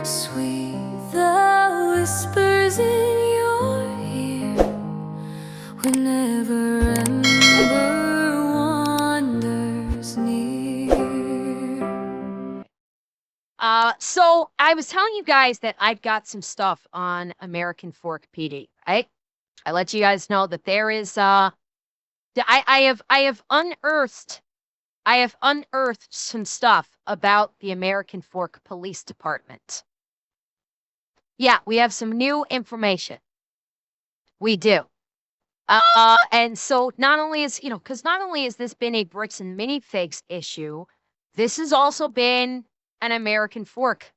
Sweet the whispers in your ear whenever ember wanders near. So I was telling you guys that I've got some stuff on American Fork PD, right? I let you guys know that there is I have unearthed some stuff about the American Fork Police Department. Yeah, we have some new information. We do. And so not only is, because not only has this been a bricks and minifigs issue, this has also been an American Fork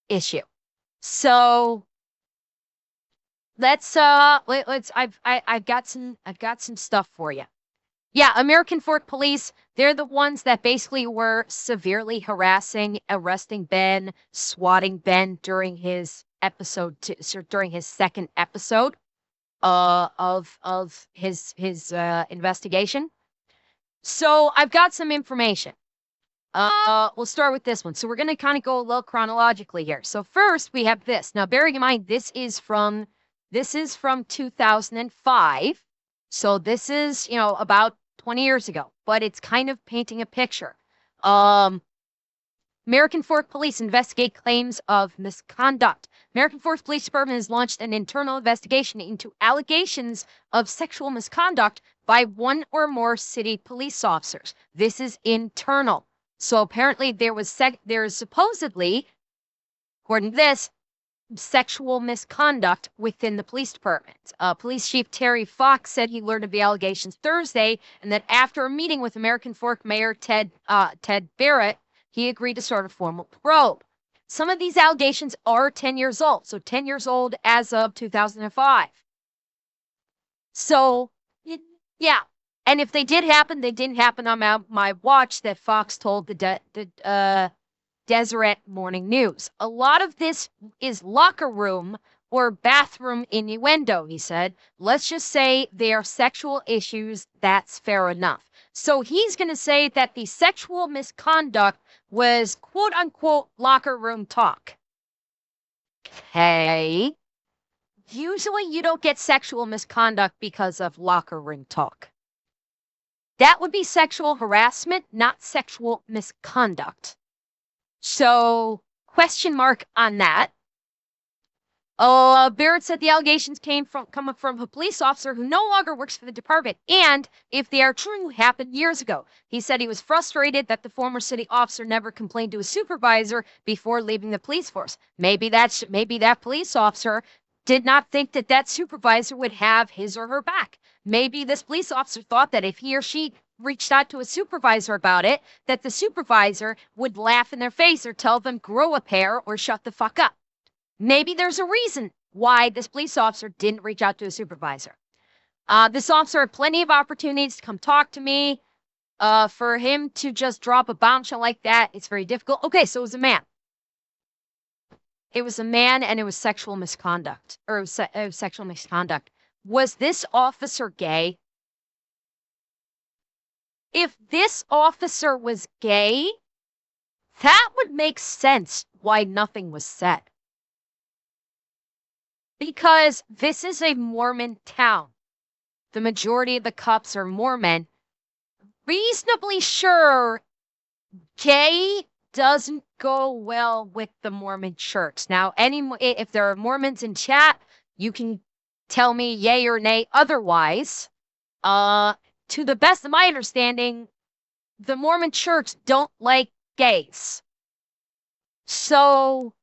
issue. So I've got some stuff for you. Yeah, American Fork Police, they're the ones that basically were severely harassing, arresting Ben, swatting Ben during his during his second episode of his investigation. So I've got some information. We'll start with this one. So we're going to kind of go a little chronologically here. So first we have this. Now, bearing in mind, this is from 2005. So this is, about 20 years ago, but it's kind of painting a picture. American Fork Police investigate claims of misconduct. American Fork Police Department has launched an internal investigation into allegations of sexual misconduct by one or more city police officers. This is internal. So apparently there is supposedly, according to this, sexual misconduct within the police department. Police Chief Terry Fox said he learned of the allegations Thursday, and that after a meeting with American Fork Mayor Ted Barrett, he agreed to start a formal probe. Some of these allegations are 10 years old, so 10 years old as of 2005. So, yeah. And if they did happen, they didn't happen on my watch that Fox told the Deseret Morning News. A lot of this is locker room or bathroom innuendo, he said. Let's just say they are sexual issues. That's fair enough. So he's going to say that the sexual misconduct was quote unquote locker room talk. Okay. Usually you don't get sexual misconduct because of locker room talk. That would be sexual harassment, not sexual misconduct. So, question mark on that. Barrett said the allegations coming from a police officer who no longer works for the department, and if they are true, happened years ago. He said he was frustrated that the former city officer never complained to a supervisor before leaving the police force. Maybe that police officer did not think that supervisor would have his or her back. Maybe this police officer thought that if he or she reached out to a supervisor about it, that the supervisor would laugh in their face or tell them grow a pair or shut the fuck up. Maybe there's a reason why this police officer didn't reach out to a supervisor. This officer had plenty of opportunities to come talk to me. For him to just drop a bombshell like that, it's very difficult. Okay, so it was a man. It was a man, and it was sexual misconduct. Or it was sexual misconduct. Was this officer gay? If this officer was gay, that would make sense why nothing was said. Because this is a Mormon town. The majority of the cops are Mormon. Reasonably sure gay doesn't go well with the Mormon church. Now, if there are Mormons in chat, you can tell me yay or nay otherwise. To the best of my understanding, the Mormon church don't like gays. So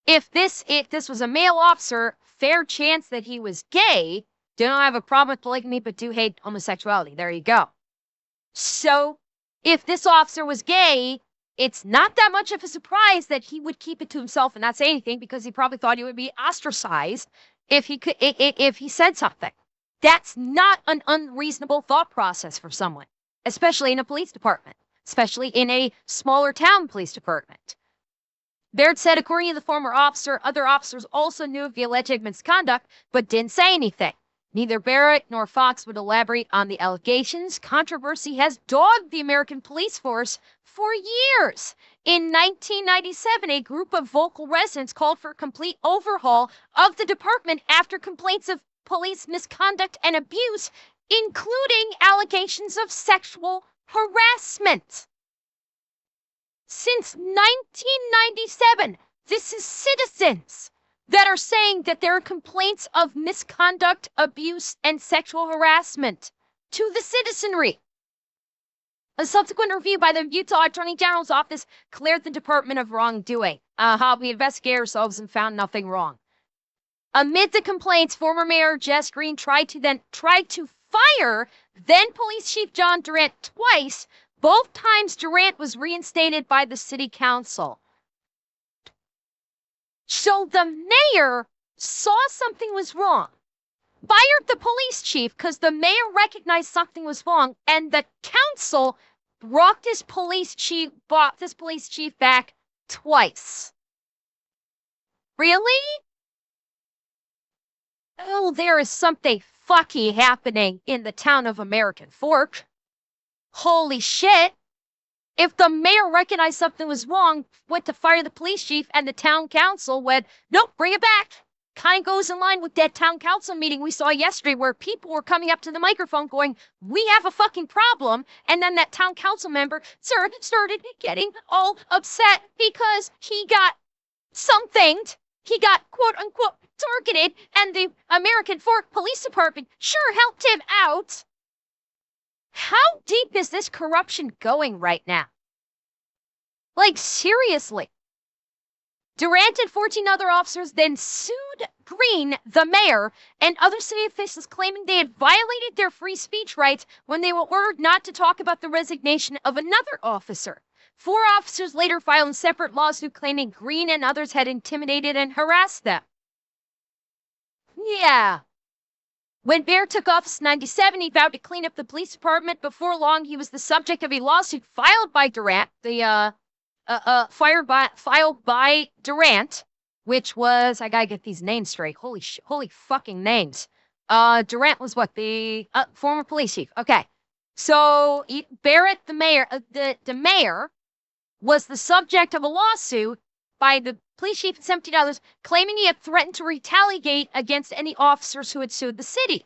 if this was a male officer, fair chance that he was gay. Don't have a problem with polygamy, but do hate homosexuality. There you go. So if this officer was gay, it's not that much of a surprise that he would keep it to himself and not say anything, because he probably thought he would be ostracized if he said something. That's not an unreasonable thought process for someone, especially in a police department, especially in a smaller town police department. Baird said, according to the former officer, other officers also knew of the alleged misconduct, but didn't say anything. Neither Barrett nor Fox would elaborate on the allegations. Controversy has dogged the American police force for years. In 1997, a group of vocal residents called for a complete overhaul of the department after complaints of police misconduct and abuse, including allegations of sexual harassment. Since 1997, this is citizens that are saying that there are complaints of misconduct, abuse, and sexual harassment to the citizenry. A subsequent review by the Utah Attorney General's office cleared the department of wrongdoing. We investigated ourselves and found nothing wrong. Amid the complaints, former Mayor Jess Green tried to fire then Police Chief John Durant twice. Both times Durant was reinstated by the city council. So the mayor saw something was wrong, fired the police chief because the mayor recognized something was wrong, and the council brought this police chief back twice. Really? Oh, there is something fucky happening in the town of American Fork. Holy shit. If the mayor recognized something was wrong, went to fire the police chief, and the town council went, nope, bring it back. Kind of goes in line with that town council meeting we saw yesterday where people were coming up to the microphone going, we have a fucking problem. And then that town council member started getting all upset because he got something. He got quote unquote targeted, and the American Fork Police Department sure helped him out. How deep is this corruption going right now? Like, seriously. Durant and 14 other officers then sued Green, the mayor, and other city officials claiming they had violated their free speech rights when they were ordered not to talk about the resignation of another officer. 4 officers later filed a separate lawsuit claiming Green and others had intimidated and harassed them. Yeah. When Bear took office in 97, he vowed to clean up the police department. Before long, he was the subject of a lawsuit filed by Durant, filed by Durant, which was, I gotta get these names straight. Holy fucking names. Durant was what? The former police chief. Okay. So Barrett, the mayor, the mayor was the subject of a lawsuit by the police chief and 17 others, claiming he had threatened to retaliate against any officers who had sued the city.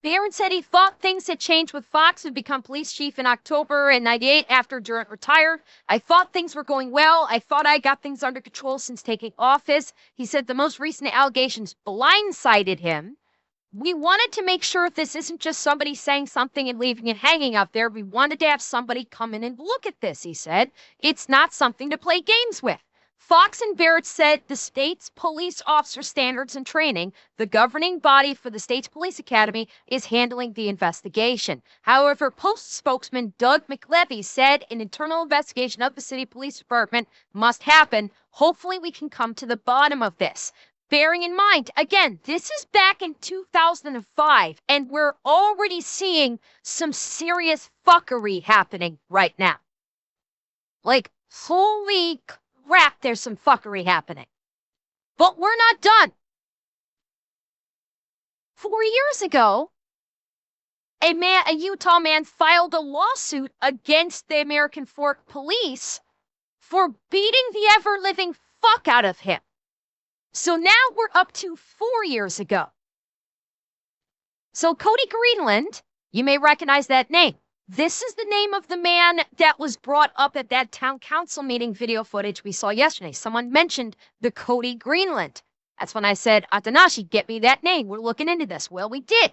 Barron said he thought things had changed with Fox, who had become police chief in October in 98 after Durant retired. I thought things were going well. I thought I got things under control since taking office. He said the most recent allegations blindsided him. We wanted to make sure this isn't just somebody saying something and leaving it hanging out there. We wanted to have somebody come in and look at this, he said. It's not something to play games with. Fox and Barrett said the state's police officer standards and training, the governing body for the state's police academy, is handling the investigation. However, Post spokesman Doug McLevy said an internal investigation of the city police department must happen. Hopefully we can come to the bottom of this. Bearing in mind, again, this is back in 2005, and we're already seeing some serious fuckery happening right now. Like, holy crap, there's some fuckery happening. But we're not done. 4 years ago, a Utah man filed a lawsuit against the American Fork police for beating the ever-living fuck out of him. So now we're up to 4 years ago. So Cody Greenland, you may recognize that name. This is the name of the man that was brought up at that town council meeting video footage we saw yesterday. Someone mentioned the Cody Greenland. That's when I said, Atanashi, get me that name. We're looking into this. Well, we did.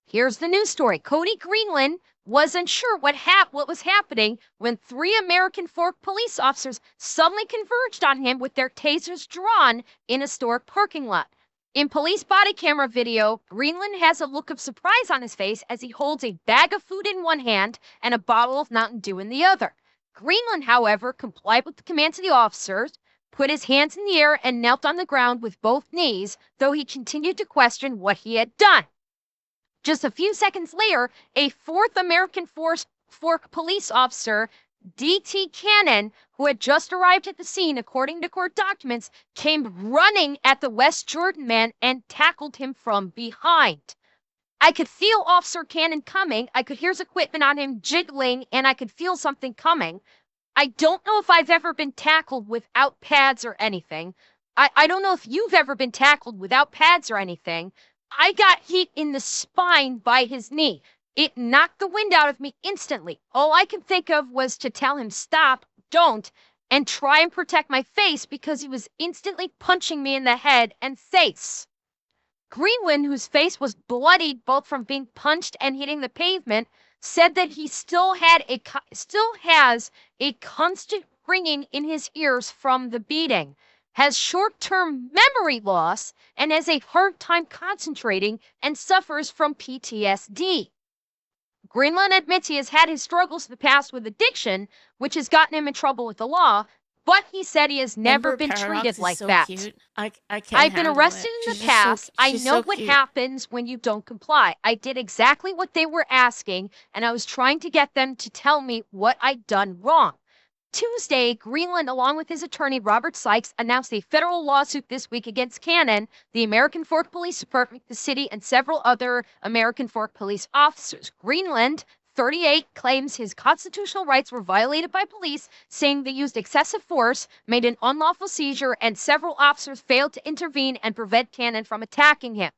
Here's the news story. Cody Greenland wasn't sure what was happening when 3 American Fork police officers suddenly converged on him with their tasers drawn in a store parking lot. In police body camera video, Greenland has a look of surprise on his face as he holds a bag of food in one hand and a bottle of Mountain Dew in the other. Greenland, however, complied with the commands of the officers, put his hands in the air, and knelt on the ground with both knees, though he continued to question what he had done. Just a few seconds later, a 4th American Fork police officer, D.T. Cannon, who had just arrived at the scene according to court documents, came running at the West Jordan man and tackled him from behind. I could feel Officer Cannon coming. I could hear his equipment on him jiggling, and I could feel something coming. I don't know if I've ever been tackled without pads or anything. I don't know if you've ever been tackled without pads or anything. I got hit in the spine by his knee. It knocked the wind out of me instantly. All I could think of was to tell him stop, don't, and try and protect my face because he was instantly punching me in the head and face. Greenland, whose face was bloodied both from being punched and hitting the pavement, said that he still has a constant ringing in his ears from the beating, has short-term memory loss, and has a hard time concentrating and suffers from PTSD. Greenland admits he has had his struggles in the past with addiction, which has gotten him in trouble with the law, but he said he has never Amber been Paradox treated is like so that. cute. I can't I've been handle arrested it. in the She's just past. I she's know so what cute. happens when you don't comply. I did exactly what they were asking, and I was trying to get them to tell me what I'd done wrong. Tuesday, Greenland, along with his attorney Robert Sykes, announced a federal lawsuit this week against Cannon, the American Fork Police Department, the city, and several other American Fork police officers. Greenland, 38, claims his constitutional rights were violated by police, saying they used excessive force, made an unlawful seizure, and several officers failed to intervene and prevent Cannon from attacking him.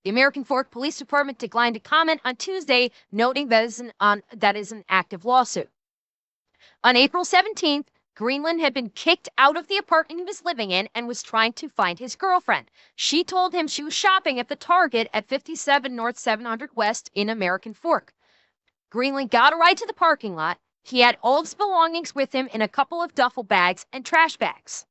The American Fork Police Department declined to comment on Tuesday, noting that is an active lawsuit. On April 17th, Greenland had been kicked out of the apartment he was living in and was trying to find his girlfriend. She told him she was shopping at the Target at 57 North 700 West in American Fork. Greenland got a ride to the parking lot. He had all of his belongings with him in a couple of duffel bags and trash bags.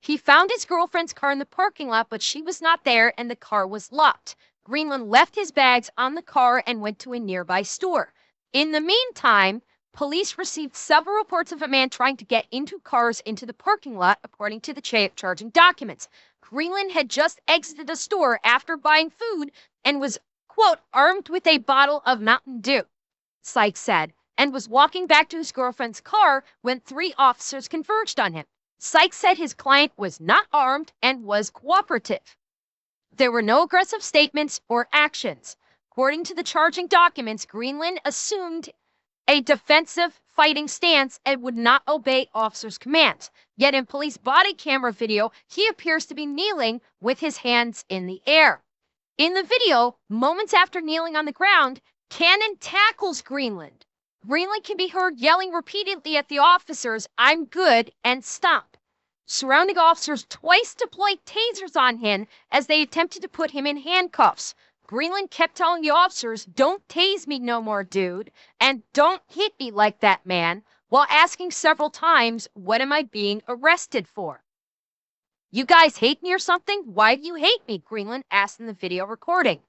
He found his girlfriend's car in the parking lot, but she was not there and the car was locked. Greenland left his bags on the car and went to a nearby store. In the meantime, police received several reports of a man trying to get into cars into the parking lot, according to the charging documents. Greenland had just exited a store after buying food and was, quote, armed with a bottle of Mountain Dew, Sykes said, and was walking back to his girlfriend's car when 3 officers converged on him. Sykes said his client was not armed and was cooperative. There were no aggressive statements or actions. According to the charging documents, Greenland assumed a defensive fighting stance and would not obey officers' commands. Yet in police body camera video, he appears to be kneeling with his hands in the air. In the video, moments after kneeling on the ground, Cannon tackles Greenland. Greenland can be heard yelling repeatedly at the officers, "I'm good," and "stop." Surrounding officers twice deployed tasers on him as they attempted to put him in handcuffs. Greenland kept telling the officers, "Don't tase me no more, dude," and "Don't hit me like that, man," while asking several times, "What am I being arrested for?" "You guys hate me or something? Why do you hate me?" Greenland asked in the video recording.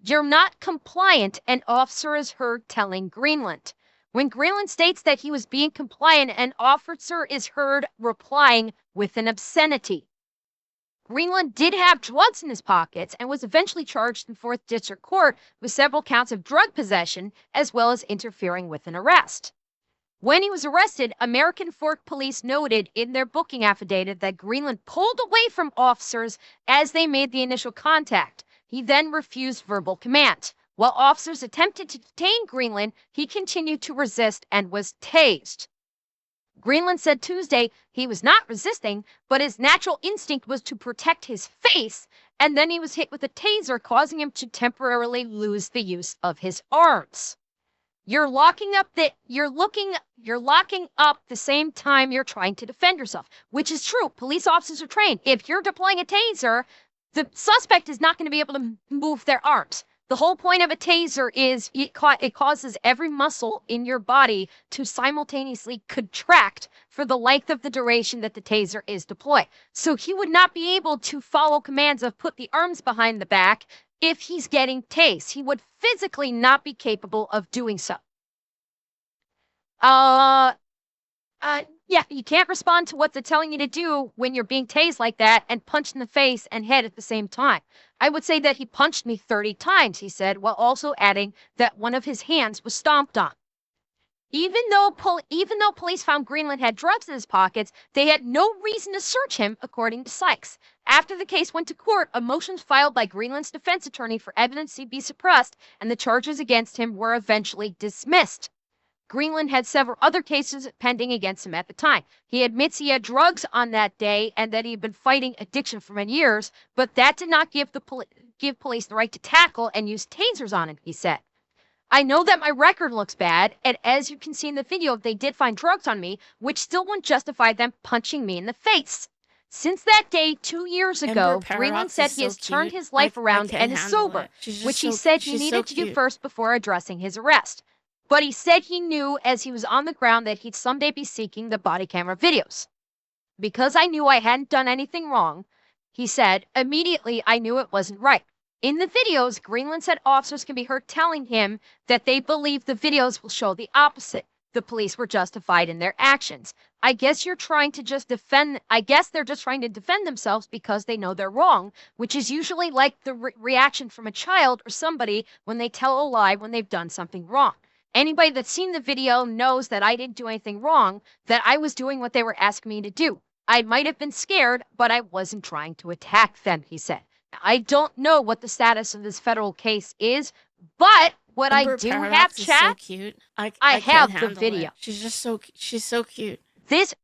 "You're not compliant," an officer is heard telling Greenland. When Greenland states that he was being compliant, an officer is heard replying with an obscenity. Greenland did have drugs in his pockets and was eventually charged in 4th District Court with several counts of drug possession as well as interfering with an arrest. When he was arrested, American Fork Police noted in their booking affidavit that Greenland pulled away from officers as they made the initial contact. He then refused verbal command. While officers attempted to detain Greenland, he continued to resist and was tased. Greenland said Tuesday he was not resisting, but his natural instinct was to protect his face, and then he was hit with a taser, causing him to temporarily lose the use of his arms. You're locking up the same time you're trying to defend yourself, which is true. Police officers are trained. If you're deploying a taser, the suspect is not going to be able to move their arms. The whole point of a taser is it causes every muscle in your body to simultaneously contract for the length of the duration that the taser is deployed. So he would not be able to follow commands of put the arms behind the back if he's getting tased. He would physically not be capable of doing so. Yeah, you can't respond to what they're telling you to do when you're being tased like that and punched in the face and head at the same time. I would say that he punched me 30 times, he said, while also adding that one of his hands was stomped on. Even though police found Greenland had drugs in his pockets, they had no reason to search him, according to Sykes. After the case went to court, a motion was filed by Greenland's defense attorney for evidence to be suppressed, and the charges against him were eventually dismissed. Greenland had several other cases pending against him at the time. He admits he had drugs on that day and that he had been fighting addiction for many years, but that did not give police the right to tackle and use tasers on him, he said. I know that my record looks bad, and as you can see in the video, they did find drugs on me, which still wouldn't justify them punching me in the face. Since that day 2 years ago, Greenland said he has turned his life around and is sober, which he said he needed to do first before addressing his arrest. But he said he knew as he was on the ground that he'd someday be seeking the body camera videos. Because I knew I hadn't done anything wrong, he said, immediately I knew it wasn't right. In the videos, Greenland said officers can be heard telling him that they believe the videos will show the opposite. The police were justified in their actions. I guess they're just trying to defend themselves because they know they're wrong, which is usually like the reaction from a child or somebody when they tell a lie when they've done something wrong. Anybody that's seen the video knows that I didn't do anything wrong, that I was doing what they were asking me to do. I might have been scared, but I wasn't trying to attack them, he said. I don't know what the status of this federal case is, but what I do have, chat, so cute. I have can't the handle video. It. She's so cute.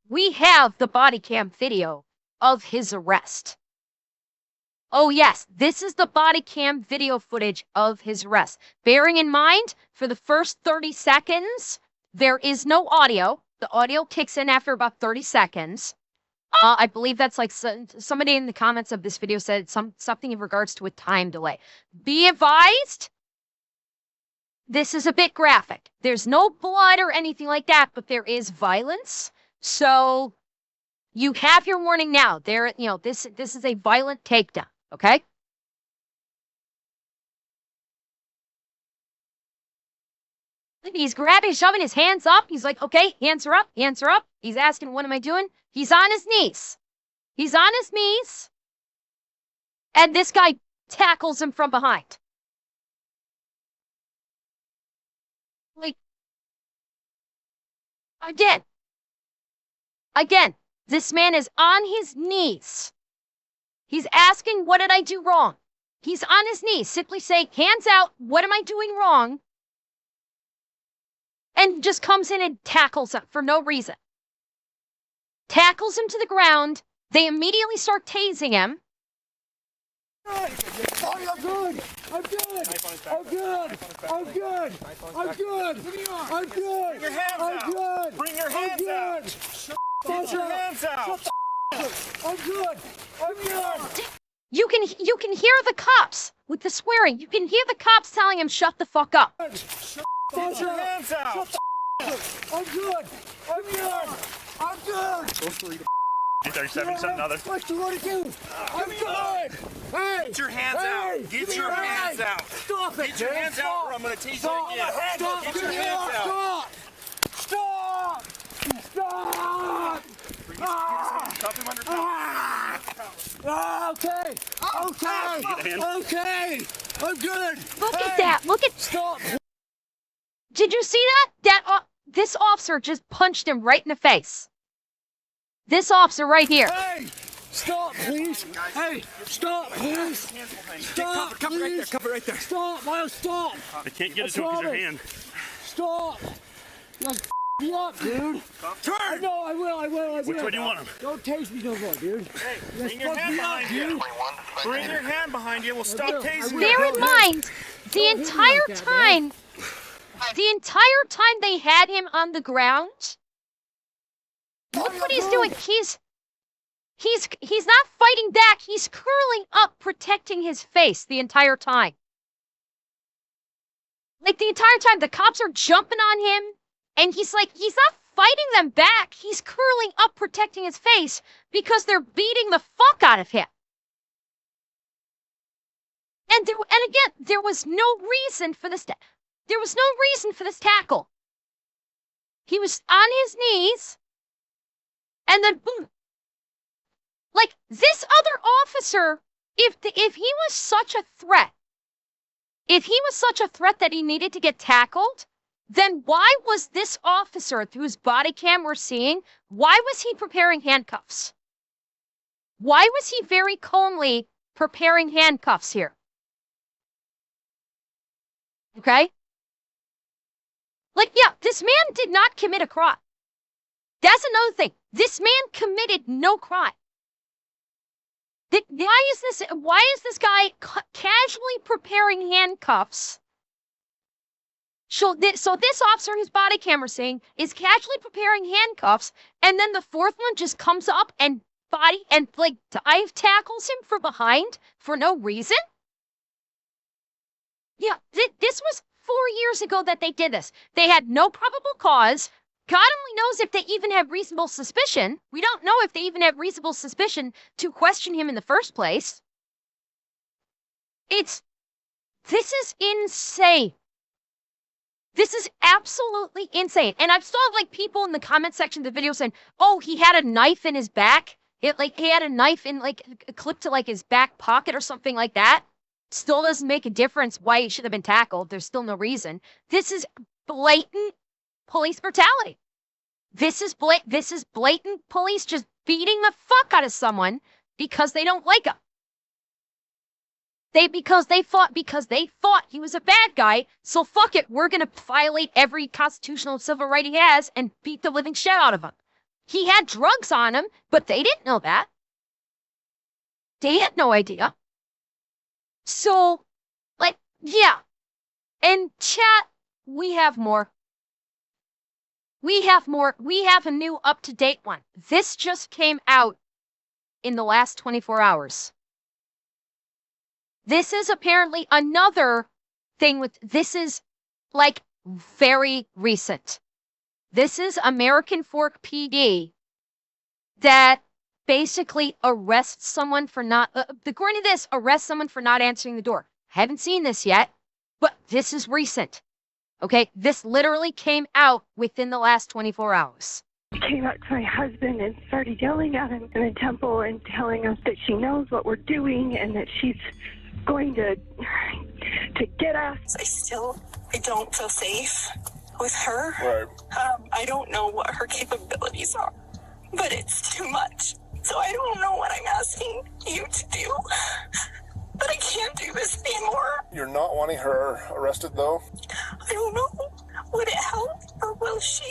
We have the body cam video of his arrest. Oh yes, this is the body cam video footage of his arrest. Bearing in mind, for the first 30 seconds, there is no audio. The audio kicks in after about 30 seconds. I believe that's like somebody in the comments of this video said something in regards to a time delay. Be advised, this is a bit graphic. There's no blood or anything like that, but there is violence. So you have your warning now. This is a violent takedown, okay? He's shoving his hands up. He's like, okay, hands are up, hands are up. He's asking, what am I doing? He's on his knees. He's on his knees. And this guy tackles him from behind. Like, again, this man is on his knees. He's asking, what did I do wrong? He's on his knees, simply saying, hands out, what am I doing wrong? And just comes in and tackles him for no reason. Tackles him to the ground. They immediately start tasing him. Oh, I'm good. I'm good. I'm good. I'm good. I'm good. I'm good. Bring your hands I'm out. good. Bring your hands out. Get your hands out. I'm good. I'm good. You can hear the cops with the swearing. You can hear the cops telling him, shut the fuck up. Get your hands out. I'm good. I'm good. I'm good. 37, something other. What you want to do? I'm good. Hey. Get your hands out. Get your hands out. Stop it. Get your hands out or I'm going to tease you again. Stop. Get your hands out. Stop. Stop. Cuff him under cover. Okay. Okay. Okay. I'm good. Look at that. Look at. Stop. Did you see that? This officer just punched him right in the face. This officer right here. Hey. Stop, please. Hey. Stop, please. Stop, Cover right there. Cover right there. Stop, Miles. Stop. I can't get it to him because your hand. Stop. You're me up, dude. Turn. No, I will. Which way do you want him? Don't taste me no more, dude. Hey, You're bring your hand behind you. Bring your hand behind you. We'll stop tasing you. Bear in mind, the entire time they had him on the ground, look what he's doing. He's not fighting back. He's curling up, protecting his face the entire time. Like the entire time, the cops are jumping on him, and he's not fighting them back. He's curling up, protecting his face because they're beating the fuck out of him. And again, there was no reason for this. There was no reason for this tackle. He was on his knees, and then boom. Like this other officer, if he was such a threat, that he needed to get tackled, then why was this officer, whose body cam we're seeing, why was he preparing handcuffs? Why was he very calmly preparing handcuffs here? Okay? Like, yeah, this man did not commit a crime. That's another thing. This man committed no crime. Why is this guy casually preparing handcuffs? So this officer, his body camera saying, is casually preparing handcuffs, and then the fourth one just comes up and like dive tackles him from behind for no reason? Yeah, this was 4 years ago that they did this. They had no probable cause. God only knows if they even have reasonable suspicion. We don't know if they even have reasonable suspicion to question him in the first place. This is insane. This is absolutely insane. And I've saw like people in the comment section of the video saying, oh, he had a knife in his back. He had a knife in like clipped to like his back pocket or something like that. Still doesn't make a difference why he should have been tackled. There's still no reason. This is blatant police brutality. This is blatant police just beating the fuck out of someone because they don't like him. Because they thought he was a bad guy, so fuck it, we're gonna violate every constitutional civil right he has and beat the living shit out of him. He had drugs on him, but they didn't know that. They had no idea. So, like, yeah. And chat, we have more. We have more. We have a new up-to-date one. This just came out in the last 24 hours. This is apparently another thing with, this is like very recent. This is American Fork PD that basically arrests someone for not, according to this, arrests someone for not answering the door. I haven't seen this yet, but this is recent. Okay, this literally came out within the last 24 hours. She came up to my husband and started yelling at him in the temple and telling us that she knows what we're doing and that she's going to get us. I don't feel safe with her. Right. I don't know what her capabilities are, but it's too much. So I don't know what I'm asking you to do, but I can't do this anymore. You're not wanting her arrested, though? I don't know. Would it help, or will she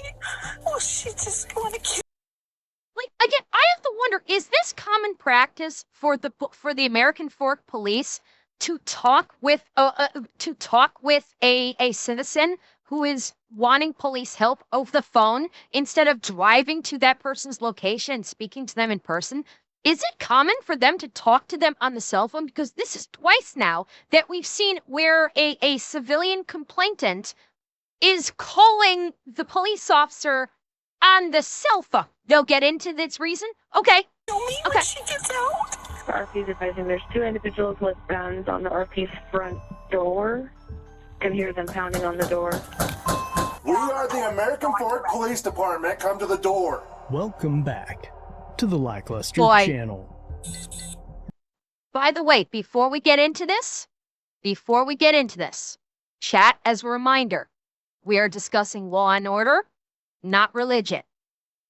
just want to kill? Like, again, I have to wonder, is this common practice for the American Fork Police to talk with a citizen who is wanting police help over the phone instead of driving to that person's location and speaking to them in person? Is it common for them to talk to them on the cell phone? Because this is twice now that we've seen where a civilian complainant is calling the police officer on the cell phone. They'll get into this reason? Okay. Tell me Okay. when she gets out. The RP's advising there's 2 individuals with guns on the RP's front door. Can hear them pounding on the door. We are the American Fork Police Department. Come to the door. Welcome back to the Lackluster Boy. channel. By the way, before we get into this, chat, as a reminder, we are discussing law and order, not religion.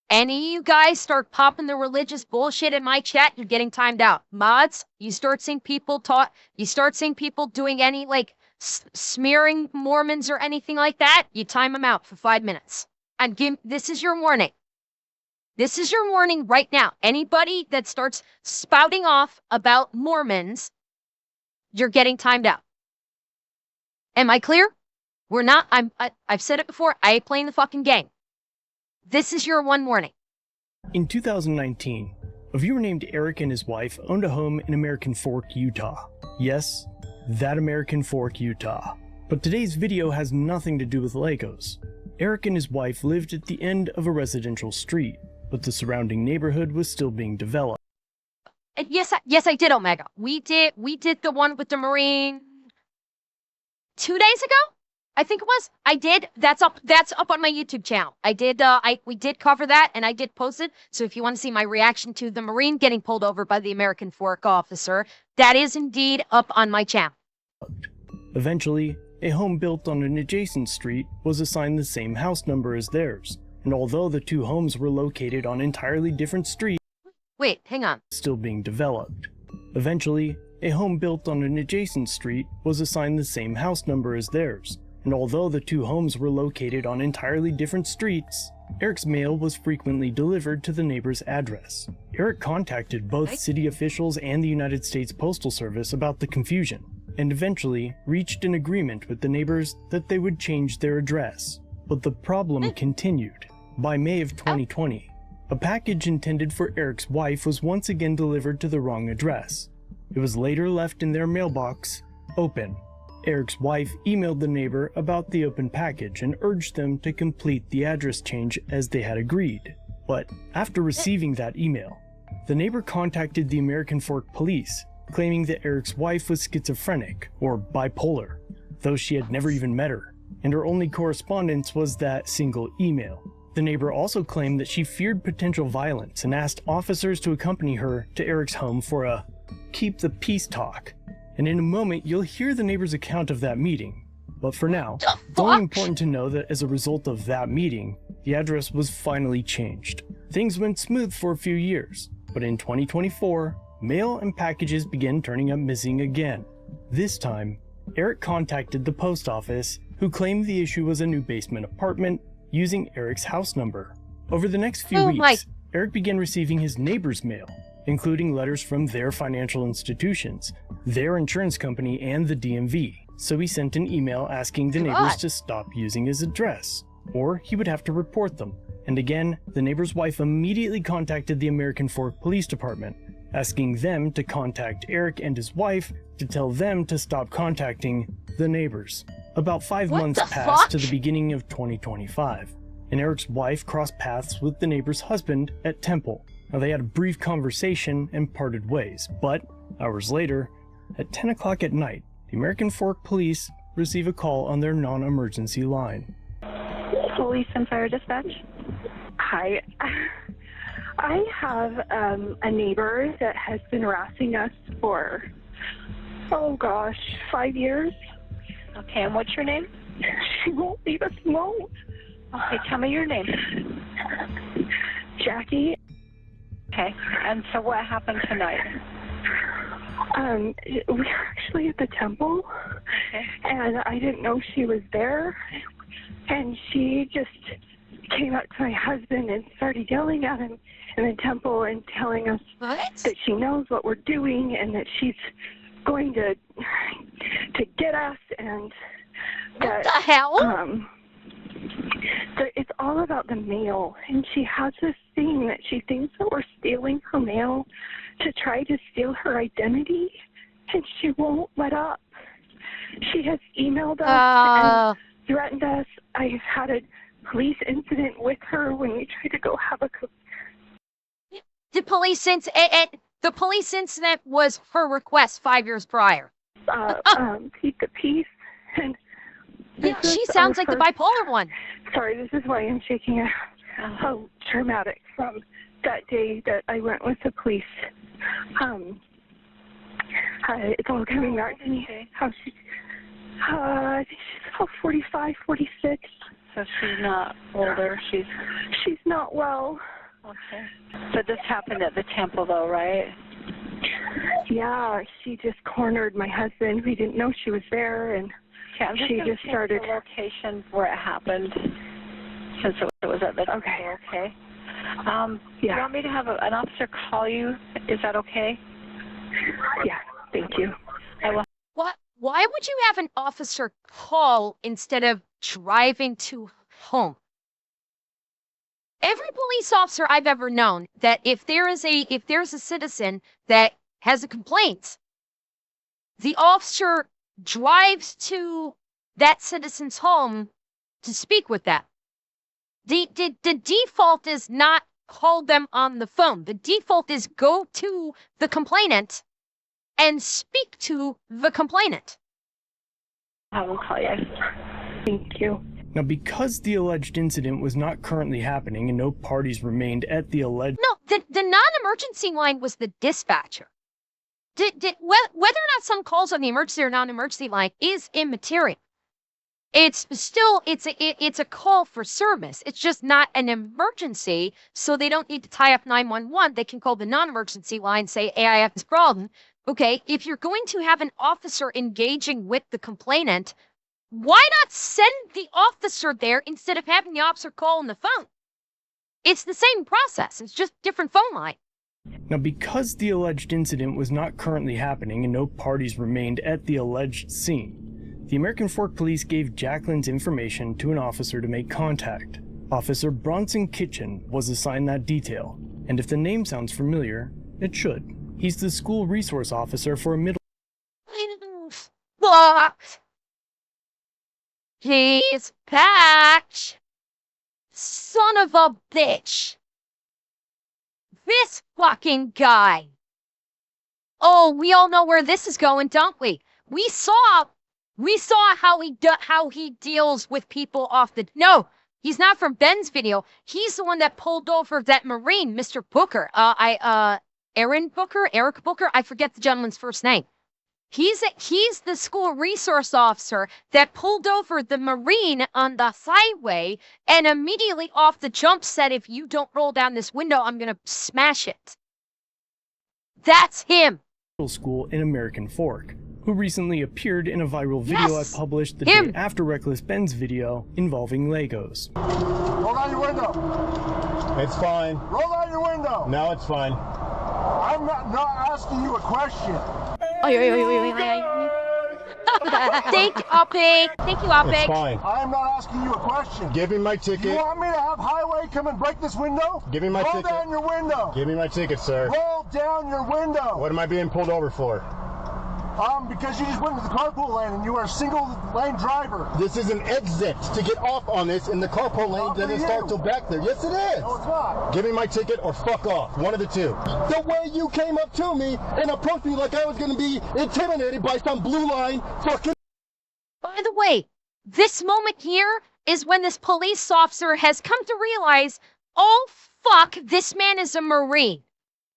Any of you guys start popping the religious bullshit in my chat, you're getting timed out. Mods, you start seeing people doing any like smearing Mormons or anything like that, you time them out for 5 minutes. And this is your warning. This is your warning right now. Anybody that starts spouting off about Mormons, you're getting timed out. Am I clear? I've said it before, I ain't playing the fucking game. This is your one warning. In 2019, a viewer named Eric and his wife owned a home in American Fork, Utah. Yes, that American Fork, Utah. But today's video has nothing to do with Legos. Eric and his wife lived at the end of a residential street, but the surrounding neighborhood was still being developed. Yes, I did, Omega. We did the one with the Marine 2 days ago? I think it was. I did. That's up on my YouTube channel. We did cover that and I did post it. So if you want to see my reaction to the Marine getting pulled over by the American Fork officer, that is indeed up on my channel. Eventually, a home built on an adjacent street was assigned the same house number as theirs, and although the 2 homes were located on entirely different streets, Wait, hang on. still being developed. Eventually, a home built on an adjacent street was assigned the same house number as theirs, and although the two homes were located on entirely different streets, Eric's mail was frequently delivered to the neighbor's address. Eric contacted both city officials and the United States Postal Service about the confusion, and eventually reached an agreement with the neighbors that they would change their address. But the problem continued. By May of 2020, a package intended for Eric's wife was once again delivered to the wrong address. It was later left in their mailbox, open. Eric's wife emailed the neighbor about the open package and urged them to complete the address change as they had agreed. But after receiving that email, the neighbor contacted the American Fork police, claiming that Eric's wife was schizophrenic or bipolar, though she had never even met her, and her only correspondence was that single email. The neighbor also claimed that she feared potential violence and asked officers to accompany her to Eric's home for a keep the peace talk. And in a moment, you'll hear the neighbor's account of that meeting. But for now, it's only important to know that as a result of that meeting, the address was finally changed. Things went smooth for a few years, but in 2024, mail and packages began turning up missing again. This time, Eric contacted the post office, who claimed the issue was a new basement apartment using Eric's house number. Over the next few weeks, Eric began receiving his neighbor's mail, including letters from their financial institutions, their insurance company, and the DMV. So he sent an email asking the neighbors to stop using his address, or he would have to report them. And again, the neighbor's wife immediately contacted the American Fork Police Department, asking them to contact Eric and his wife to tell them to stop contacting the neighbors. About 5 months passed to the beginning of 2025, and Eric's wife crossed paths with the neighbor's husband at Temple. Now, they had a brief conversation and parted ways, but hours later, at 10 o'clock at night, the American Fork Police receive a call on their non-emergency line. Police and Fire Dispatch. Hi. I have a neighbor that has been harassing us for, 5 years. Okay, and what's your name? She won't leave us alone. Okay, tell me your name. Jackie. Okay, and so what happened tonight? We were actually at the temple, and I didn't know she was there, and she just came up to my husband and started yelling at him in the temple and telling us that she knows what we're doing and that she's going to get us, and What that the hell? it's all about the mail, and she has this thing that she thinks that we're stealing her mail to try to steal her identity, and she won't let up. She has emailed us and threatened us. I've had a police incident with her when we tried to go have a The police incident was her request 5 years prior. keep the peace. And yeah, she sounds like the bipolar one. Sorry, this is why I'm shaking. How traumatic from that day that I went with the police. It's all coming back to me. How she's, I think she's about 45, 46. So she's not older. She's not well. Okay. So this happened at the temple, though, right? Yeah, she just cornered my husband. We didn't know she was there, and she just started. The location where it happened, since it was at the temple. Okay. You want me to have an officer call you? Is that okay? Yeah. Thank you. I will. What? Why would you have an officer call instead of driving to home? Every police officer I've ever known, that if there's a citizen that has a complaint, the officer drives to that citizen's home to speak with them. The default is not call them on the phone. The default is go to the complainant and speak to the complainant. I will call you. Thank you. Now, because the alleged incident was not currently happening and no parties remained at the alleged... No, the non-emergency line was the dispatcher. Whether or not some calls on the emergency or non-emergency line is immaterial. It's still, it's a call for service. It's just not an emergency, so they don't need to tie up 911. They can call the non-emergency line, say, hey, I have this problem. Okay, if you're going to have an officer engaging with the complainant, Why not send the officer there instead of having the officer call on the phone? It's the same process. It's just different phone line. Now, because the alleged incident was not currently happening and no parties remained at the alleged scene, the American Fork Police gave Jacqueline's information to an officer to make contact. Officer Bronson Kitchen was assigned that detail, and if the name sounds familiar, it should. He's the school resource officer for a middle. Fuck. He's packed. Son of a bitch. This fucking guy. Oh, we all know where this is going, don't we? We saw how he deals with people off the. No, he's not from Ben's video. He's the one that pulled over that Marine, Mr. Booker. Eric Booker. I forget the gentleman's first name. He's the school resource officer that pulled over the Marine on the highway and immediately off the jump said, if you don't roll down this window, I'm going to smash it. That's him. School in American Fork, who recently appeared in a viral video I published the day after Reckless Ben's video involving Legos. Roll down your window. It's fine. Roll down your window. No, it's fine. I'm not asking you a question. Thank you, Oppie. Thank you, Oppie. It's fine. I'm not asking you a question. Give me my ticket. You want me to have Highway come and break this window? Give me my ticket. Roll down your window. Give me my ticket, sir. Roll down your window. What am I being pulled over for? Because you just went into the carpool lane and you are a single lane driver. This is an exit to get off on this, and the carpool lane doesn't start till back there. Yes, it is. No, it's not. Give me my ticket or fuck off. One of the two. The way you came up to me and approached me like I was going to be intimidated by some blue line fucking. By the way, this moment here is when this police officer has come to realize, oh fuck, this man is a Marine.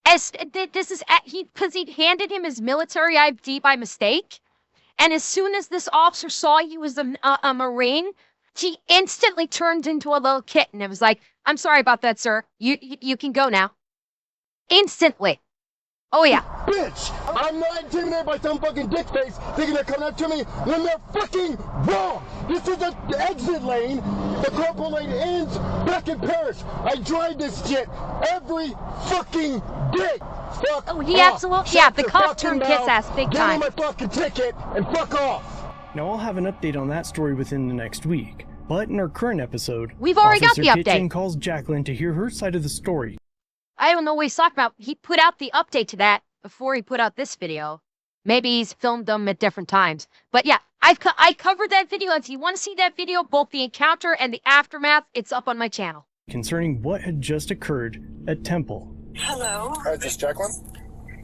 Because he'd handed him his military ID by mistake, and as soon as this officer saw he was a Marine, he instantly turned into a little kitten. It was like, I'm sorry about that, sir. You can go now. Instantly. Oh yeah. Bitch! I'm not intimidated by some fucking dick face thinking they're coming up to me when they're fucking wrong! This is the exit lane. The carpool lane ends back in Paris. I drive this shit every fucking day. Fuck Oh, he off. absolutely. Shut Yeah, the your cop fucking turned mouth. his ass big time. Give me my fucking ticket and fuck off. Now, I'll have an update on that story within the next week, but in our current episode, We've already got Officer the update. Kitchen calls Jacqueline to hear her side of the story. I don't know what he's talking about. He put out the update to that before he put out this video. Maybe he's filmed them at different times. But yeah, I covered that video. If you want to see that video, both the encounter and the aftermath, it's up on my channel. Concerning what had just occurred at Temple. Hello? Hi, is this Jacqueline?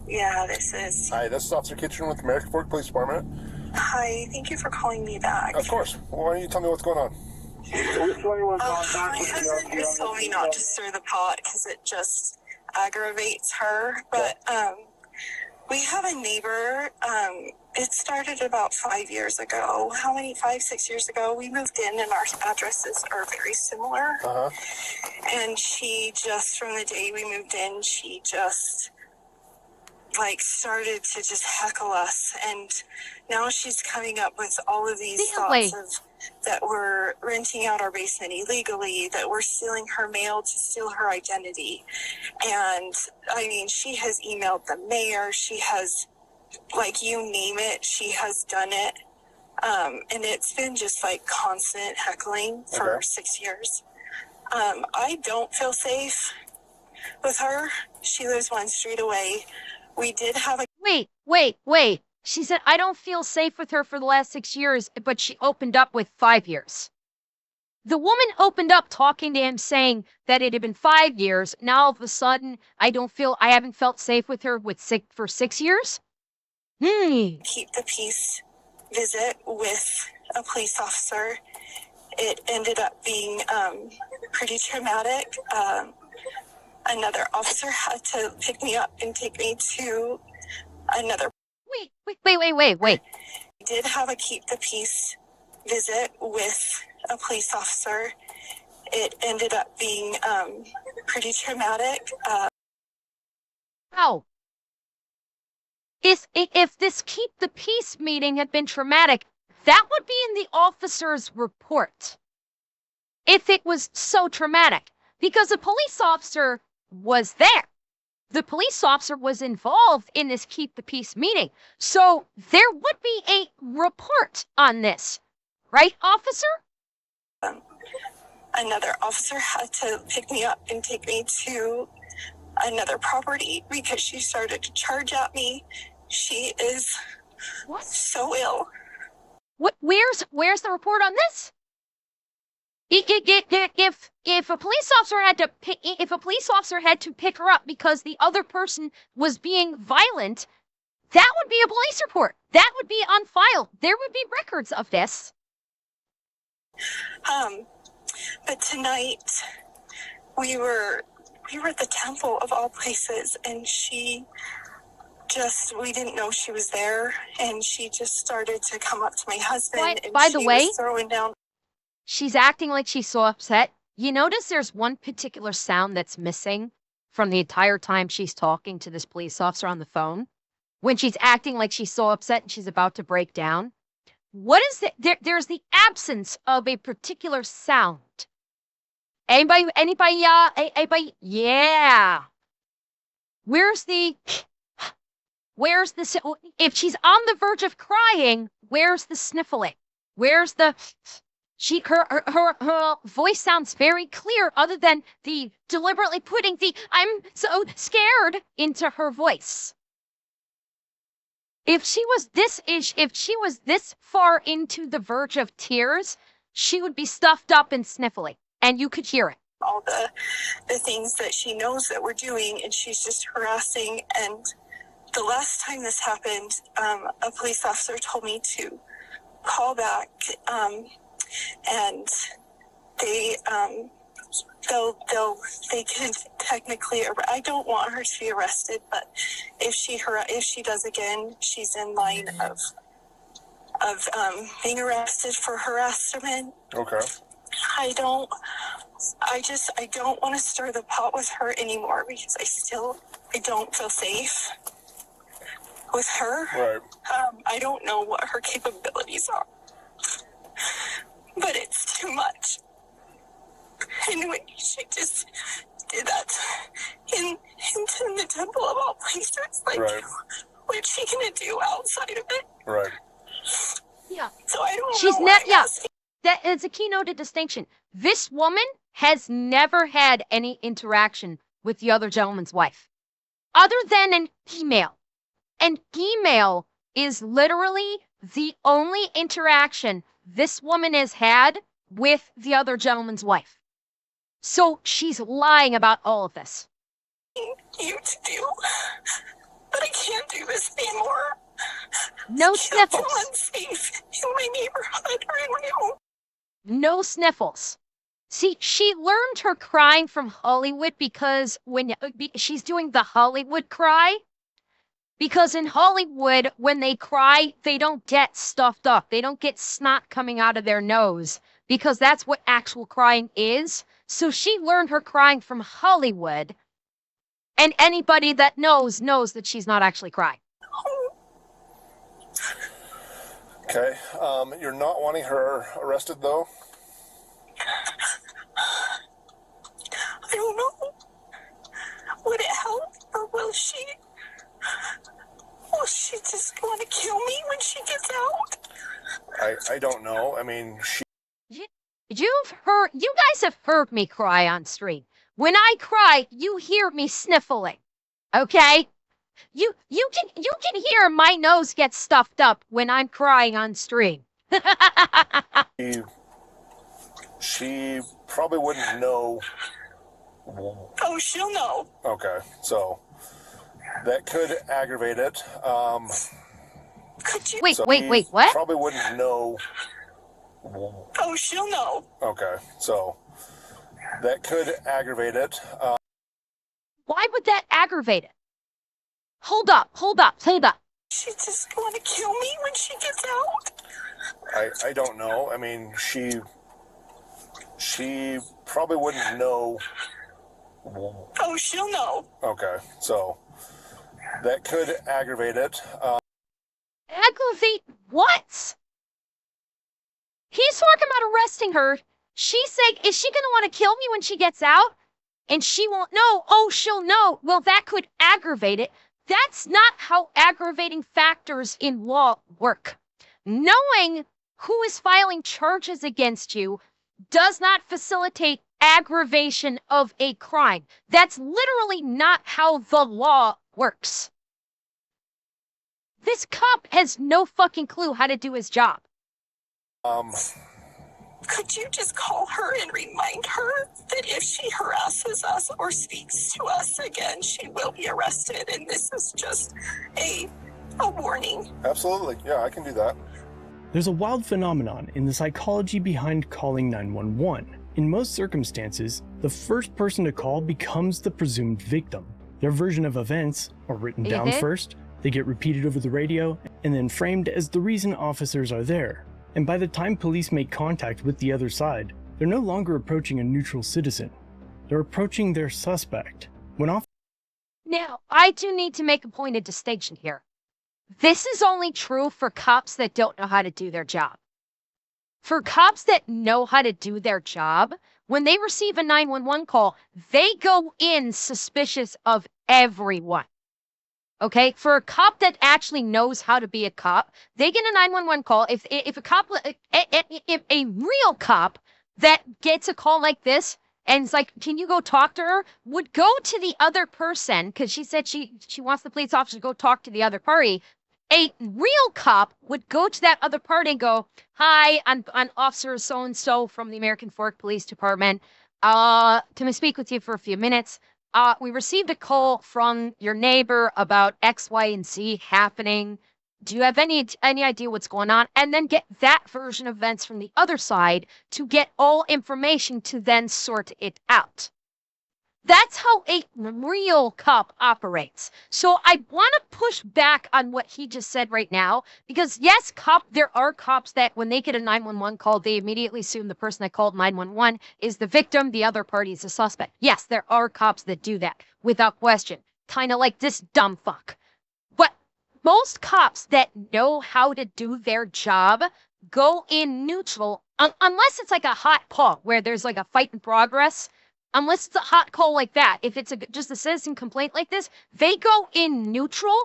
Yeah, this is. Hi, this is Officer Kitchen with the American Fork Police Department. Hi, thank you for calling me back. Of course. Well, why don't you tell me what's going on? My husband just told me not to stir the pot because it just aggravates her. But we have a neighbor. It started about 5 years ago. 5, 6 years ago? We moved in and our addresses are very similar. Uh-huh. And she just, from the day we moved in, she just started to just heckle us, and now she's coming up with all of these thoughts of that we're renting out our basement illegally, that we're stealing her mail to steal her identity. And I mean, she has emailed the mayor, she has, you name it, she has done it. And it's been just constant heckling for 6 years. I don't feel safe with her. She lives one street away. We did have a... Wait. She said, I don't feel safe with her for the last 6 years, but she opened up with 5 years. The woman opened up talking to him saying that it had been 5 years. Now all of a sudden, I haven't felt safe with her for 6 years? Keep the peace visit with a police officer. It ended up being pretty traumatic. Another officer had to pick me up and take me to another. Wait. We did have a keep the peace visit with a police officer. It ended up being pretty traumatic. How? If this keep the peace meeting had been traumatic, That would be in the officer's report if it was so traumatic, because the police officer was there. The police officer was involved in this keep the peace meeting. So there would be a report on this, right, officer? Another officer had to pick me up and take me to another property because she started to charge at me. She is so ill. What? Where's the report on this? If a police officer had to pick her up because the other person was being violent, that would be a police report. That would be on file. There would be records of this. But tonight we were at the temple of all places, and we didn't know she was there, and she just started to come up to my husband. By the way, was throwing down. She's acting like she's so upset. You notice there's one particular sound that's missing from the entire time she's talking to this police officer on the phone. When she's acting like she's so upset and she's about to break down. What is it? There's the absence of a particular sound. Anybody? Yeah. Where's the, if she's on the verge of crying, where's the sniffling? Where's the, her voice sounds very clear other than the deliberately putting the, I'm so scared into her voice. If she was this far into the verge of tears, she would be stuffed up and sniffling, and you could hear it. All the things that she knows that we're doing, and she's just harassing. And the last time this happened, a police officer told me to call back, and they can technically. I don't want her to be arrested, but if she does again, she's in line of being arrested for harassment. Okay. I don't want to stir the pot with her anymore because I don't feel safe with her. Right. I don't know what her capabilities are, but it's too much. And when she just did that in the temple of all places, like, right. What's she gonna do outside of it? Right. Yeah. So I don't She's know. Yeah. That is a keynoted distinction. This woman has never had any interaction with the other gentleman's wife, other than an email. An email is literally the only interaction this woman has had with the other gentleman's wife. So she's lying about all of this. You to do, but I can't do this anymore. No sniffles. I feel unsafe in my neighborhood or in my home. No sniffles. See, she learned her crying from Hollywood because she's doing the Hollywood cry. Because in Hollywood, when they cry, they don't get stuffed up. They don't get snot coming out of their nose because that's what actual crying is. So she learned her crying from Hollywood. And anybody that knows that she's not actually crying. Okay. You're not wanting her arrested, though? I don't know. Would it help, or will she just want to kill me when she gets out? I don't know. I mean, You guys have heard me cry on stream. When I cry, you hear me sniffling. Okay? You can hear my nose get stuffed up when I'm crying on stream. She probably wouldn't know. Oh, she'll know. Okay, so that could aggravate it. Could you? Wait, what? Probably wouldn't know. Oh, she'll know. Okay, so that could aggravate it. Why would that aggravate it? Hold up. She just want to kill me when she gets out? I don't know. I mean, she probably wouldn't know. Oh, she'll know. Okay, so that could aggravate it. Aggravate what? He's talking about arresting her. She's saying, is she going to want to kill me when she gets out? And she won't know. Oh, she'll know. Well, that could aggravate it. That's not how aggravating factors in law work. Knowing who is filing charges against you does not facilitate aggravation of a crime. That's literally not how the law works. This cop has no fucking clue how to do his job. Could you just call her and remind her that if she harasses us or speaks to us again, she will be arrested, and this is just a warning? Absolutely. Yeah, I can do that. There's a wild phenomenon in the psychology behind calling 911. In most circumstances, the first person to call becomes the presumed victim. Their version of events are written down first, they get repeated over the radio, and then framed as the reason officers are there. And by the time police make contact with the other side, they're no longer approaching a neutral citizen. They're approaching their suspect. Now, I do need to make a pointed distinction here. This is only true for cops that don't know how to do their job. For cops that know how to do their job, when they receive a 911 call, they go in suspicious of everyone. Okay, for a cop that actually knows how to be a cop, they get a 911 call. If a real cop that gets a call like this and is like, can you go talk to her, would go to the other person, because she said she wants the police officer to go talk to the other party. A real cop would go to that other party and go, hi, I'm Officer so-and-so from the American Fork Police Department. Can I speak with you for a few minutes? We received a call from your neighbor about X, Y, and Z happening. Do you have any idea what's going on? And then get that version of events from the other side to get all information to then sort it out. That's how a real cop operates. So I want to push back on what he just said right now, because yes, there are cops that when they get a 911 call, they immediately assume the person that called 911 is the victim, the other party is the suspect. Yes, there are cops that do that without question, kind of like this dumb fuck. But most cops that know how to do their job go in neutral, unless it's like a hot call where there's like a fight in progress. Unless it's a hot call like that, if it's just a citizen complaint like this, they go in neutral,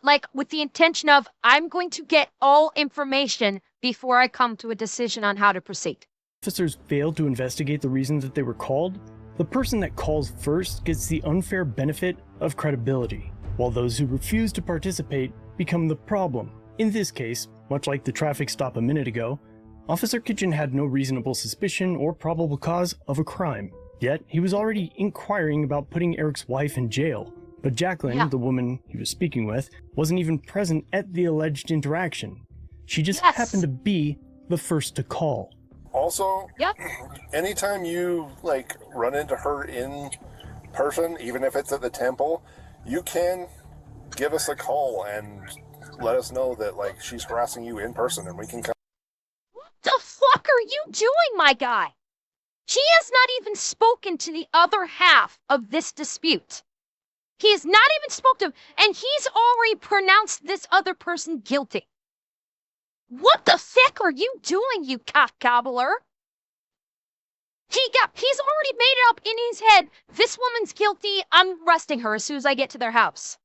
like with the intention of, I'm going to get all information before I come to a decision on how to proceed. Officers fail to investigate the reason that they were called. The person that calls first gets the unfair benefit of credibility, while those who refuse to participate become the problem. In this case, much like the traffic stop a minute ago, Officer Kitchen had no reasonable suspicion or probable cause of a crime. Yet, he was already inquiring about putting Eric's wife in jail. But Jacqueline, the woman he was speaking with, wasn't even present at the alleged interaction. She just happened to be the first to call. Also, anytime you, run into her in person, even if it's at the temple, you can give us a call and let us know that, she's harassing you in person, and we can come. What the fuck are you doing, my guy? She has not even spoken to the other half of this dispute. He has not even spoken to him, and he's already pronounced this other person guilty. What the fuck are you doing, you cock-gobbler? He's already made it up in his head. This woman's guilty. I'm arresting her as soon as I get to their house.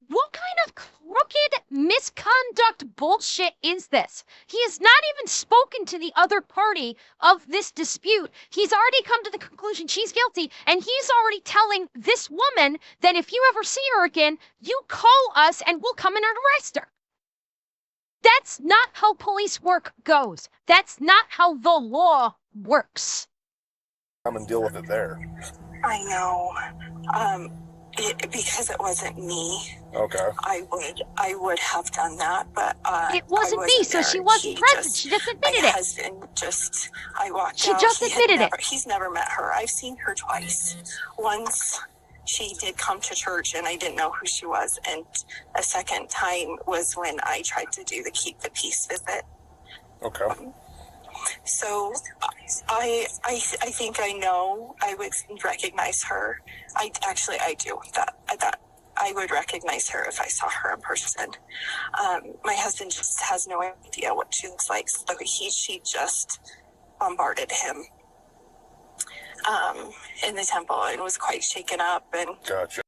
What kind of crooked misconduct bullshit is this? He has not even spoken to the other party of this dispute. He's already come to the conclusion she's guilty, and he's already telling this woman that if you ever see her again, you call us and we'll come in and arrest her. That's not how police work goes. That's not how the law works. Come and deal with it there. I know. Because it wasn't me. Okay. I would have done that, but it wasn't me, so she wasn't present. She just admitted it. My husband I walked out. She just admitted it. He's never met her. I've seen her twice. Once she did come to church, and I didn't know who she was, and a second time was when I tried to do the keep the peace visit. Okay. So I think I know. I would recognize her. I do. That I I would recognize her if I saw her in person. My husband just has no idea what she looks like. So she just bombarded him in the temple and was quite shaken up. And Gotcha.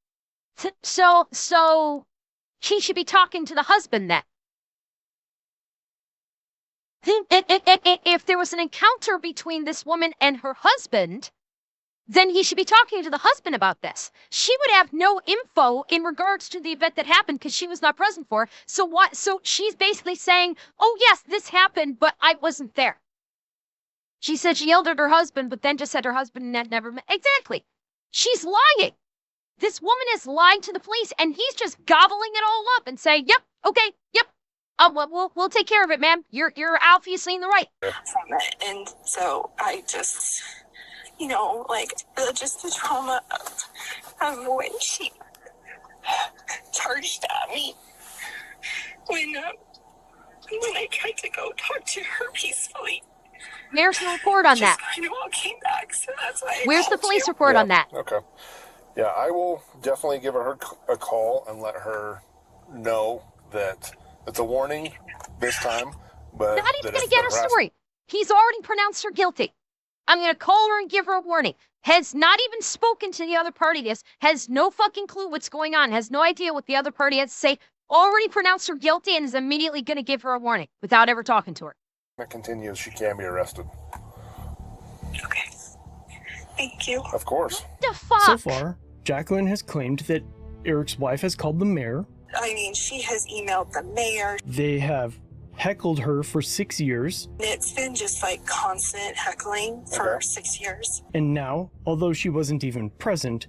So she should be talking to the husband then. If there was an encounter between this woman and her husband, then he should be talking to the husband about this. She would have no info in regards to the event that happened because she was not present for. So what? So she's basically saying, "Oh yes, this happened, but I wasn't there." She said she yelled at her husband, but then just said her husband had never met. Exactly. She's lying. This woman is lying to the police, and he's just gobbling it all up and saying, "Yep, okay, yep. We'll take care of it, ma'am. You're obviously in the right." From it, and so I just, just the trauma of when she charged at me when I tried to go talk to her peacefully. Where's the report on that? Kind of all came back, so that's why. Where's the police report on that? Okay. Yeah, I will definitely give her a call and let her know that it's a warning this time. But not even going to get her story. He's already pronounced her guilty. I'm going to call her and give her a warning. Has not even spoken to the other party this. Has no fucking clue what's going on. Has no idea what the other party has to say. Already pronounced her guilty and is immediately going to give her a warning without ever talking to her. If it continues, she can be arrested. Okay. Thank you. Of course. What the fuck? So far, Jacqueline has claimed that Eric's wife has called the mayor. I mean, she has emailed the mayor. They have heckled her for 6 years. It's been just like constant heckling for 6 years. And now, although she wasn't even present,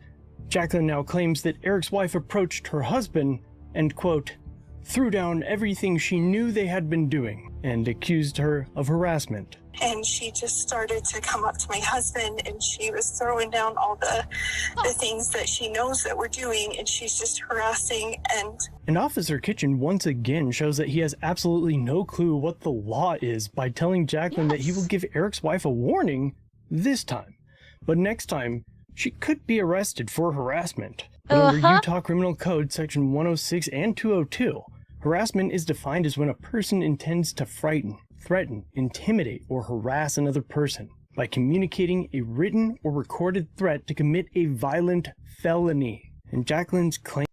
Jacqueline now claims that Eric's wife approached her husband and, quote, threw down everything she knew they had been doing and accused her of harassment. And she just started to come up to my husband and she was throwing down all the things that she knows that we're doing, and she's just harassing. And Officer Kitchen once again shows that he has absolutely no clue what the law is by telling Jacqueline that he will give Eric's wife a warning this time. But next time, she could be arrested for harassment. But under Utah Criminal Code Section 106 and 202, harassment is defined as when a person intends to frighten, threaten, intimidate, or harass another person by communicating a written or recorded threat to commit a violent felony. And Jacqueline's claim...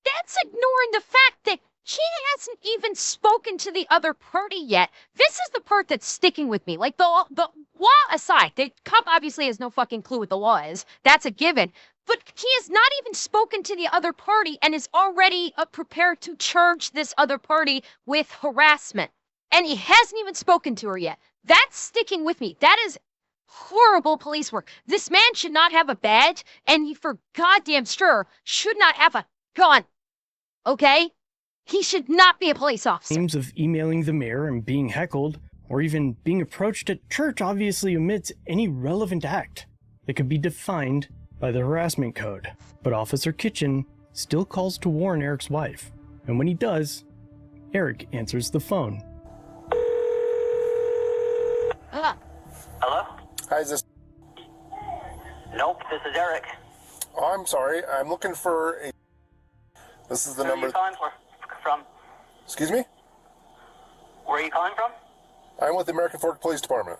That's ignoring the fact that she hasn't even spoken to the other party yet. This is the part that's sticking with me. Like, the law aside, the cop obviously has no fucking clue what the law is. That's a given. But he has not even spoken to the other party and is already prepared to charge this other party with harassment. And he hasn't even spoken to her yet. That's sticking with me. That is horrible police work. This man should not have a badge, and he for goddamn sure should not have a gun. Okay? He should not be a police officer. Claims of emailing the mayor and being heckled, or even being approached at church obviously omits any relevant act that could be defined by the harassment code. But Officer Kitchen still calls to warn Eric's wife. And when he does, Eric answers the phone. Hello? Hi, is this... Nope, this is Eric. Oh, I'm sorry. I'm looking for a... This is the Where number... are you calling from? Excuse me? Where are you calling from? I'm with the American Fork Police Department.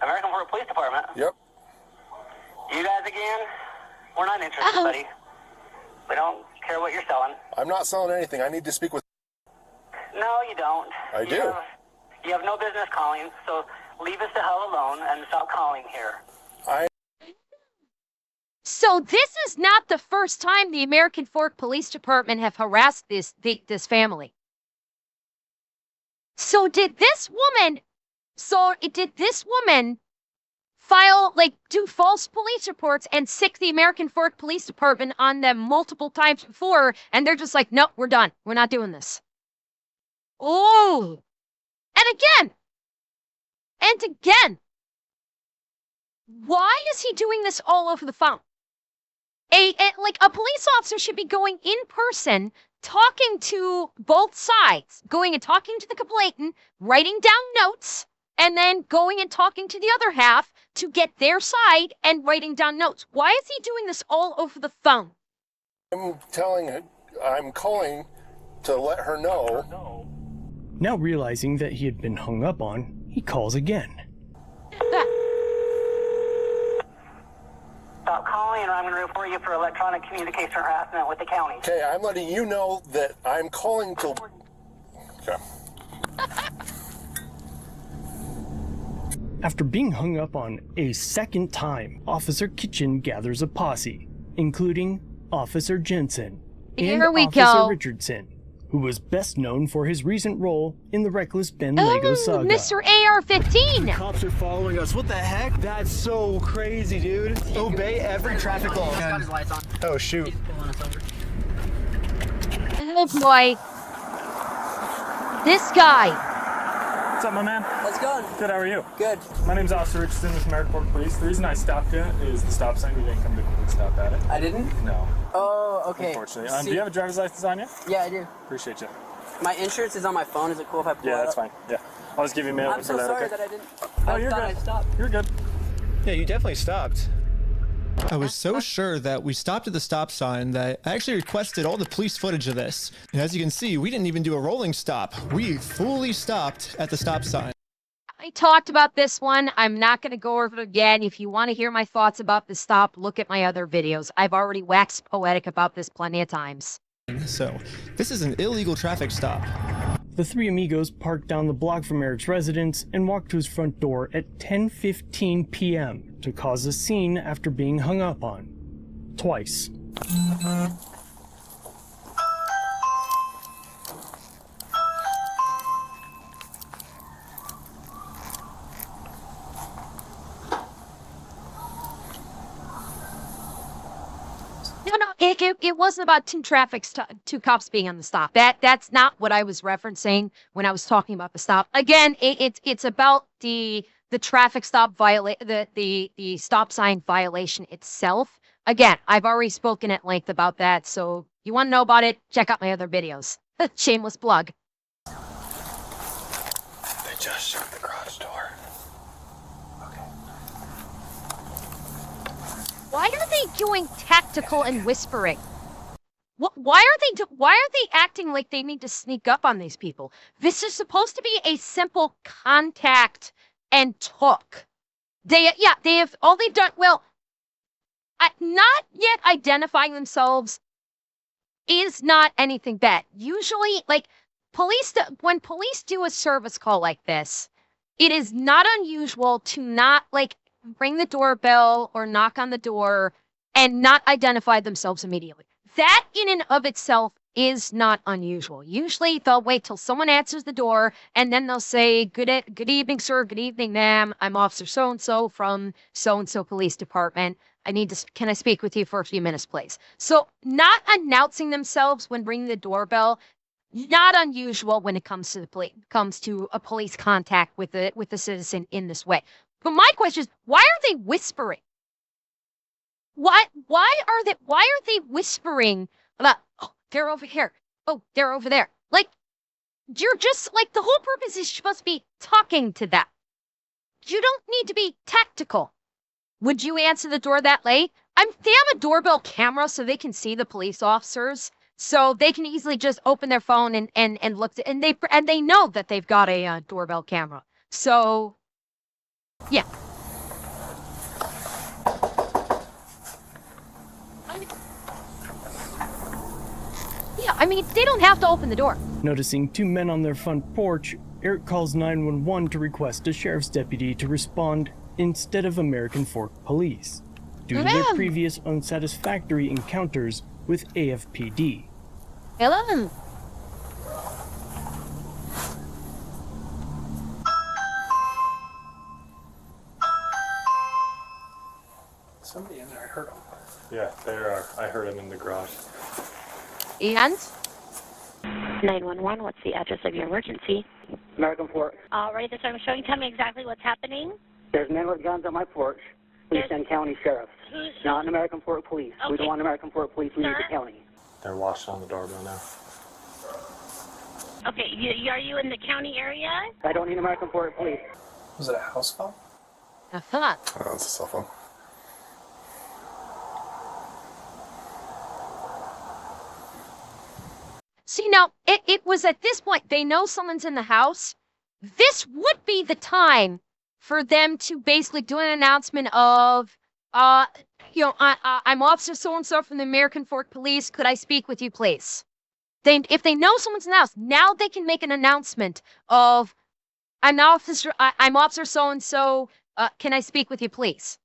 American Fork Police Department? Yep. You guys again? We're not interested, buddy. We don't care what you're selling. I'm not selling anything. I need to speak with... No, you don't. I do. You have no business calling, so leave us the hell alone and stop calling here. So this is not the first time the American Fork Police Department have harassed this family. So did this woman file, do false police reports and sick the American Fork Police Department on them multiple times before, and they're just like, nope, we're done. We're not doing this. Oh! And again. Why is he doing this all over the phone? A police officer should be going in person, talking to both sides, going and talking to the complainant, writing down notes, and then going and talking to the other half to get their side and writing down notes. Why is he doing this all over the phone? I'm telling I'm calling to let her know. Now realizing that he had been hung up on, he calls again. Stop calling, or I'm going to report you for electronic communication harassment with the county. Okay, I'm letting you know that I'm calling to... Okay. After being hung up on a second time, Officer Kitchen gathers a posse, including Officer Jensen and Here we Officer go. Richardson, who was best known for his recent role in the Reckless Ben Lego saga. Mr. AR-15! Cops are following us. What the heck? That's so crazy, dude. Obey every traffic law. Got his lights on. Oh, shoot. He's pulling us over. Oh boy. This guy. What's up, my man? How's it going? Good, how are you? Good. My name's Officer Richardson with American Fork Police. The reason I stopped you is the stop sign. You didn't come to a complete stop at it. I didn't? No. Oh, okay. Unfortunately. Do you have a driver's license on you? Yeah, I do. Appreciate you. My insurance is on my phone. Is it cool if I pull it up? Yeah, that's fine. Yeah. I'll just give you a minute I'm for so that, sorry okay? that I didn't. Oh, I you're thought good. I stopped. You're good. Yeah, you definitely stopped. I was so sure that we stopped at the stop sign that I actually requested all the police footage of this. And as you can see, we didn't even do a rolling stop. We fully stopped at the stop sign. I talked about this one. I'm not going to go over it again. If you want to hear my thoughts about the stop, look at my other videos. I've already waxed poetic about this plenty of times. So, this is an illegal traffic stop. The three amigos parked down the block from Eric's residence and walked to his front door at 10:15 p.m. to cause a scene after being hung up on. Twice. No, it wasn't about two cops being on the stop. That's not what I was referencing when I was talking about the stop. Again, it's about the traffic stop the stop sign violation itself. Again, I've already spoken at length about that, so you want to know about it, check out my other videos. Shameless plug. They just shut the garage door. Why are they doing tactical and whispering? Why are they acting like they need to sneak up on these people? This is supposed to be a simple contact and talk. They've done, well, not yet identifying themselves is not anything bad. Usually, like, when police do a service call like this, it is not unusual to not, like, ring the doorbell or knock on the door and not identify themselves immediately. That in and of itself is not unusual. Usually they'll wait till someone answers the door and then they'll say, good evening, sir. Good evening, ma'am. I'm Officer so-and-so from so-and-so police department. Can I speak with you for a few minutes, please? So not announcing themselves when ringing the doorbell, not unusual when it comes to a police contact with a citizen in this way. But my question is, why are they whispering? Why are they whispering about, oh, they're over here. Oh, they're over there. Like, you're just, like, the whole purpose is supposed to be talking to them. You don't need to be tactical. Would you answer the door that late? They have a doorbell camera so they can see the police officers. So they can easily just open their phone and look and they know that they've got a doorbell camera. So yeah. I mean, they don't have to open the door. Noticing two men on their front porch, Eric calls 911 to request a sheriff's deputy to respond instead of American Fork Police, due to their previous unsatisfactory encounters with AFPD. Hello. Somebody in there, I heard them. Yeah, there are. I heard him in the garage. And? 911, what's the address of your emergency? American Fork. All right, that's what I'm showing. Tell me exactly what's happening. There's men with guns on my porch. We send county sheriffs. Not an American Fork Police. Okay. We don't want American Fork Police. We need the county. They're watching on the doorbell now. Okay, are you in the county area? I don't need American Fork Police. Was it a house phone? I thought. Oh, that's a cell phone. See, now, it was at this point, they know someone's in the house. This would be the time for them to basically do an announcement of, I'm Officer so-and-so from the American Fork Police. Could I speak with you, please? If they know someone's in the house, now they can make an announcement of, I'm Officer so-and-so. Can I speak with you, please?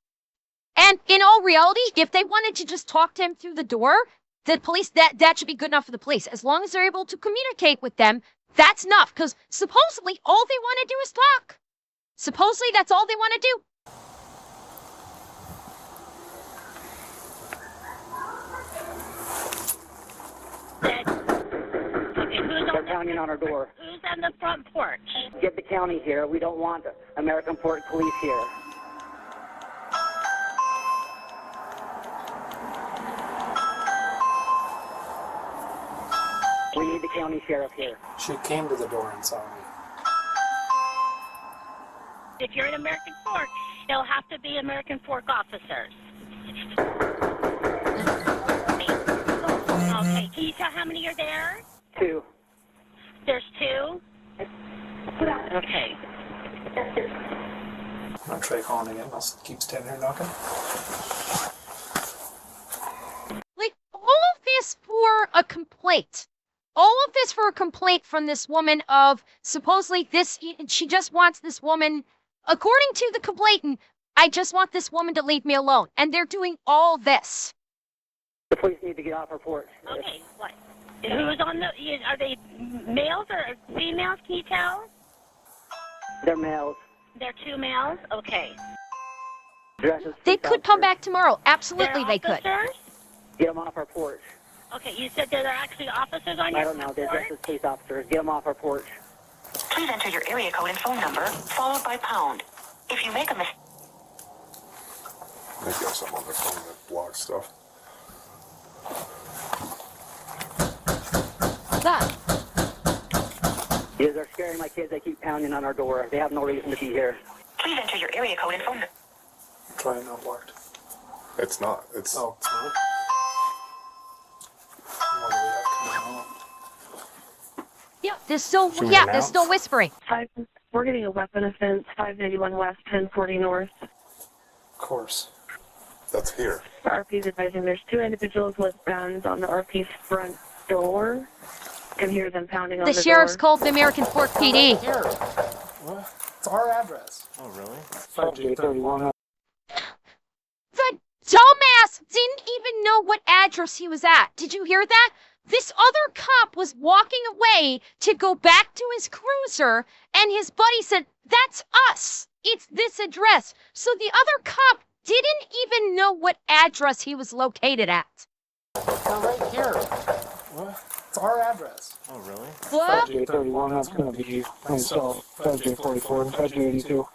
And in all reality, if they wanted to just talk to him through the door, the police, that should be good enough for the police. As long as they're able to communicate with them, that's enough. Because supposedly, all they want to do is talk. Supposedly, that's all they want to do. They're pounding on our door. Who's on the front porch? Get the county here. We don't want American Fork Police here. We need the county sheriff here. She came to the door and saw me. If you're in American Fork, it'll have to be American Fork officers. Okay, can you tell how many are there? 2. There's 2? Okay. I'm gonna try calling again. I'll keep standing here knocking. Like, all of this for a complaint. All of this for a complaint from this woman of supposedly she just wants this woman, according to the complainant, I just want this woman to leave me alone. And they're doing all this. The police need to get off our porch. Okay, what? Who's on the, are they males or females, can you tell? They're males. They're 2 males? Okay. They could come back tomorrow. Absolutely, they could. Officers? Get them off our porch. Okay, you said there are actually officers on your I don't know. They're just as police officers. Get them off our porch. Please enter your area code and phone number, followed by pound. If you make a mistake... They've got something on their phone that blocks stuff. What's that? Yeah, they're scaring my kids. They keep pounding on our door. They have no reason to be here. Please enter your area code and phone number. Try it not blocked. It's not. It's... Oh, it's not? Yeah, they're still whispering. We're getting a weapon offense, 581 West, 1040 North. Of course. That's here. The RP's advising there's 2 individuals with guns on the RP's front door. Can hear them pounding on the door. The sheriff's called the American Fork PD. Here. What? It's our address. Oh, really? 5J31. The dumbass didn't even know what address he was at. Did you hear that? This other cop was walking away to go back to his cruiser, and his buddy said, "That's us. It's this address." So the other cop didn't even know what address he was located at. We're right here. What? It's our address. Oh, really? What? 5J31, that's going to be myself. 5J44 and 5J82.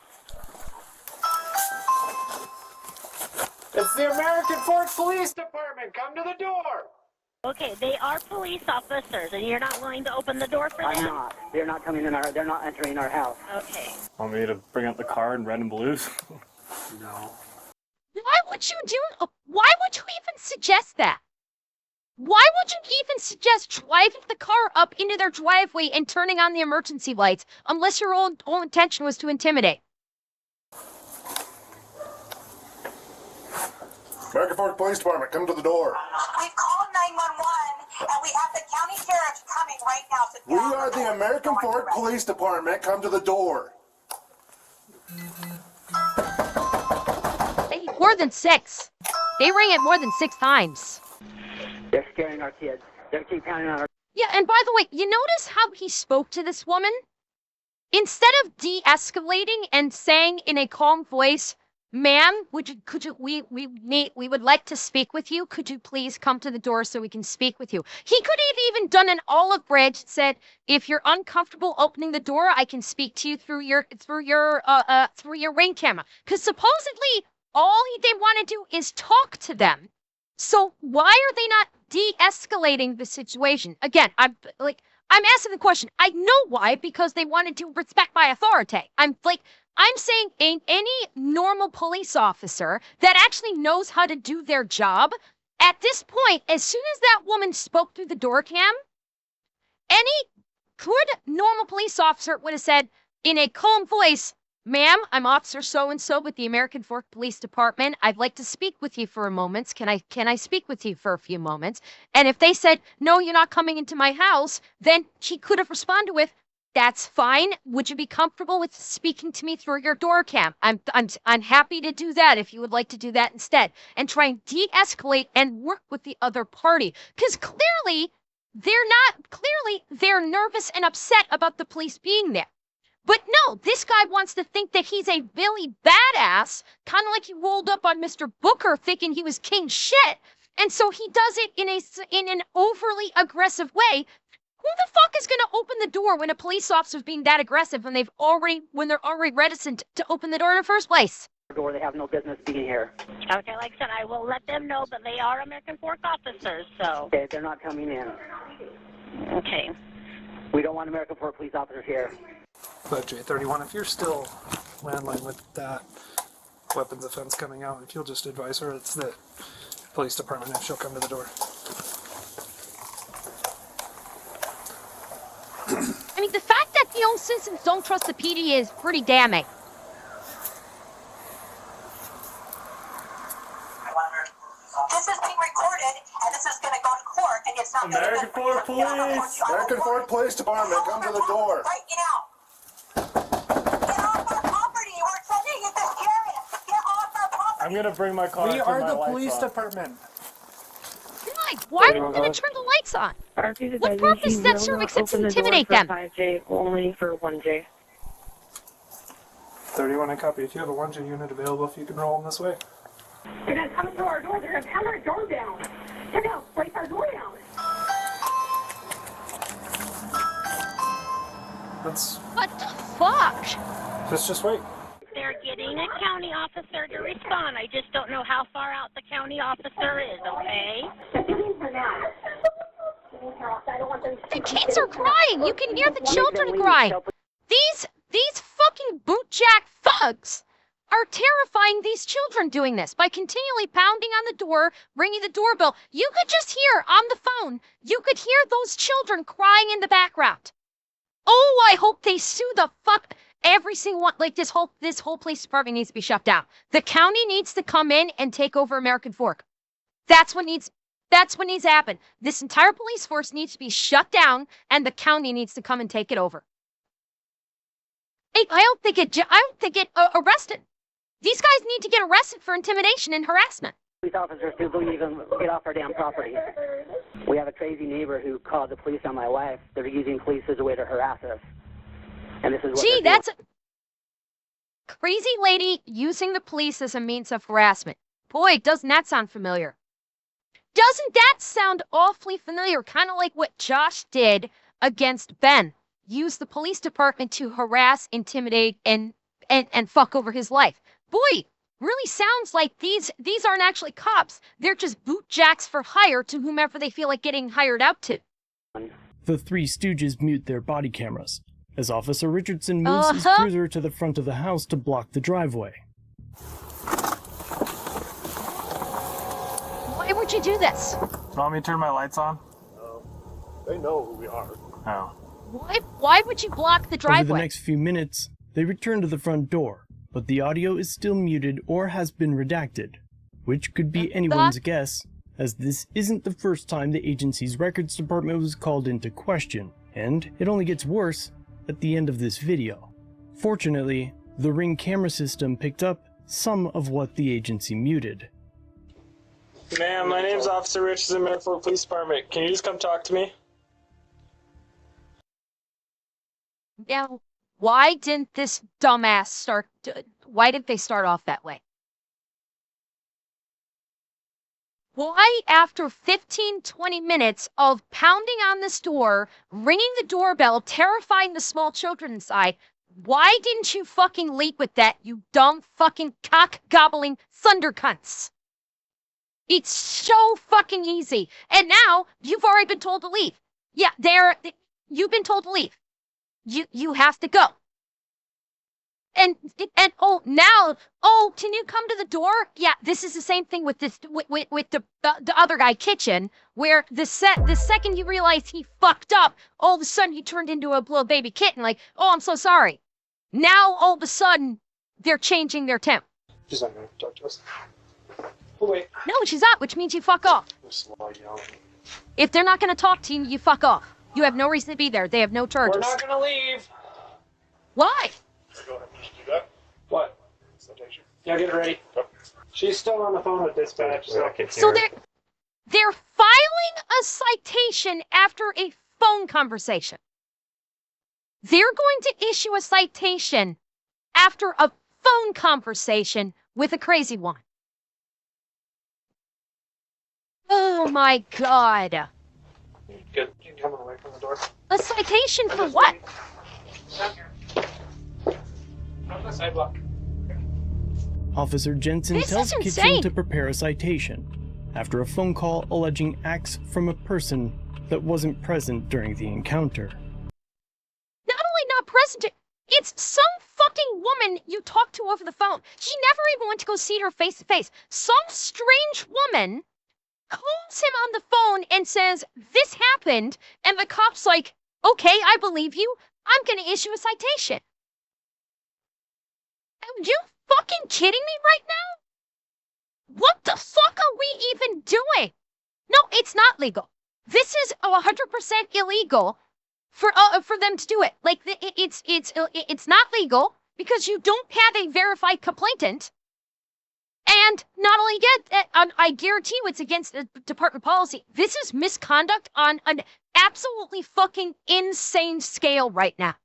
It's the American Fork Police Department. Come to the door. Okay, they are police officers, and you're not willing to open the door for them? I'm not. They're not coming in they're not entering our house. Okay. Want me to bring up the car in red and blues? No. Why would you even suggest that? Why would you even suggest driving the car up into their driveway and turning on the emergency lights unless your whole intention was to intimidate? American Fork Police Department, come to the door. We've called 911, and we have the county sheriff coming right now to... We are the American Fork Police Department. Come to the door. More than 6. They rang it more than 6 times. They're scaring our kids. They keep pounding on our... Yeah, and by the way, you notice how he spoke to this woman? Instead of de-escalating and saying in a calm voice, "Ma'am, we would like to speak with you. Could you please come to the door so we can speak with you?" He could have even done an olive branch and said, "If you're uncomfortable opening the door, I can speak to you through your ring camera." Because supposedly all they want to do is talk to them. So why are they not de-escalating the situation? Again, I'm asking the question. I know why, because they wanted to respect my authority. I'm saying any normal police officer that actually knows how to do their job, at this point, as soon as that woman spoke through the door cam, Any good normal police officer would have said in a calm voice, "Ma'am, I'm Officer so-and-so with the American Fork Police Department. I'd like to speak with you for a moment. Can I speak with you for a few moments?" And if they said, "No, you're not coming into my house," then she could have responded with, "That's fine. Would you be comfortable with speaking to me through your door cam? I'm happy to do that if you would like to do that instead." And try and de-escalate and work with the other party. Because clearly they're nervous and upset about the police being there. But no, this guy wants to think that he's a really badass, kind of like he rolled up on Mr. Booker thinking he was king shit. And so he does it in an overly aggressive way. Who the fuck is going to open the door when a police officer's being that aggressive when they're already reticent to open the door in the first place? Door, they have no business being here. Okay, like I said, I will let them know that they are American Fork officers, so. Okay, they're not coming in. Okay. We don't want American Fork police officers here. But J31, if you're still landline with that weapons offense coming out, if you'll just advise her it's the police department if she'll come to the door. I mean, the fact that the old citizens don't trust the PD is pretty damning. This is being recorded, and this is going to go to court, and it's not American Fork Police! American Fork Police Department, come to the door. Right now. Get off our property. We're sending you this area. Get off our property. I'm gonna bring my car. We are the police department. God, why are you going to turn the lights on? What purpose does that serve except to intimidate them? 5J, only for 1J. 31, I copy. If you have a 1J unit available, if you can roll them this way. They're going to come to our door. They're going to pound our door down. They're going to break our door down. Let's... What the fuck? Let's just wait. They're getting a county officer to respond. I just don't know how far out the county officer is, okay? The kids are crying. You can hear the children crying. These fucking bootjack thugs are terrifying these children doing this by continually pounding on the door, ringing the doorbell. You could just hear on the phone, you could hear those children crying in the background. Oh, I hope they sue the fuck every single one. Like this whole police department needs to be shut down. The county needs to come in and take over American Fork. That's what needs to happen. This entire police force needs to be shut down, and the county needs to come and take it over. I don't think it arrested. These guys need to get arrested for intimidation and harassment. Police officers do believe in get off our damn property. We have a crazy neighbor who called the police on my wife. They're using police as a way to harass us. And this is what Gee, that's a crazy lady using the police as a means of harassment. Boy, doesn't that sound familiar? Doesn't that sound awfully familiar? Kind of like what Josh did against Ben. Use the police department to harass, intimidate, and fuck over his life. Boy, really sounds like these aren't actually cops. They're just bootjacks for hire to whomever they feel like getting hired out to. The Three Stooges mute their body cameras as Officer Richardson moves his cruiser to the front of the house to block the driveway. Why would you do this? Want me to turn my lights on? No. They know who we are. Oh. Why would you block the driveway? Over the next few minutes, they return to the front door, but the audio is still muted or has been redacted, which could be anyone's guess, as this isn't the first time the agency's records department was called into question, and it only gets worse at the end of this video. Fortunately, the Ring camera system picked up some of what the agency muted. Ma'am, my name's Officer Richardson, American Fork Police Department. Can you just come talk to me? Now, why didn't this dumbass start? Why did they start off that way? Why, after 15-20 minutes of pounding on this door, ringing the doorbell, terrifying the small children inside, why didn't you fucking lead with that, you dumb fucking cock-gobbling thundercunts? It's so fucking easy. And now, you've already been told to leave. Yeah, you've been told to leave. You have to go. oh, now, oh, can you come to the door? Yeah, this is the same thing with this with the other guy, Kitchen, where the second you realize he fucked up, all of a sudden he turned into a little baby kitten, like, oh, I'm so sorry. Now all of a sudden they're changing their temp. She's not gonna talk to us. Oh wait. No, she's not, which means you fuck off. If they're not gonna talk to you, you fuck off. You have no reason to be there. They have no charges. We're not gonna leave. Why? Go ahead. Just do that. What? Citation. Yeah, get it ready. She's still on the phone with dispatch. So they're filing a citation after a phone conversation. They're going to issue a citation after a phone conversation with a crazy one. Oh my God. Good. You coming away from the door? A citation for what? Down here. On the sidewalk. Officer Jensen This tells is Kitchen insane. to prepare a citation after a phone call alleging acts from a person that wasn't present during the encounter. Not only not present, it's some fucking woman you talked to over the phone. She never even went to go see her face to face. Some strange woman calls him on the phone and says, this happened, and the cop's like, okay, I believe you. I'm gonna issue a citation. Are you fucking kidding me right now? What the fuck are we even doing? No, it's not legal. This is 100% illegal for them to do it. Like it's not legal because you don't have a verified complainant. And not only I guarantee you it's against the department policy. This is misconduct on an absolutely fucking insane scale right now.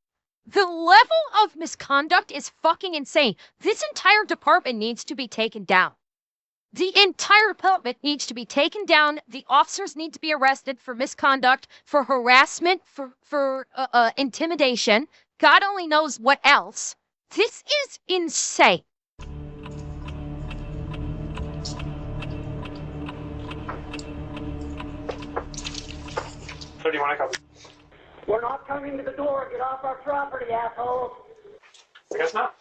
The level of misconduct is fucking insane. This entire department needs to be taken down. The entire department needs to be taken down. The officers need to be arrested for misconduct, for harassment, for intimidation. God only knows what else. This is insane. So do you want to come? We're not coming to the door. Get off our property, assholes. I guess not.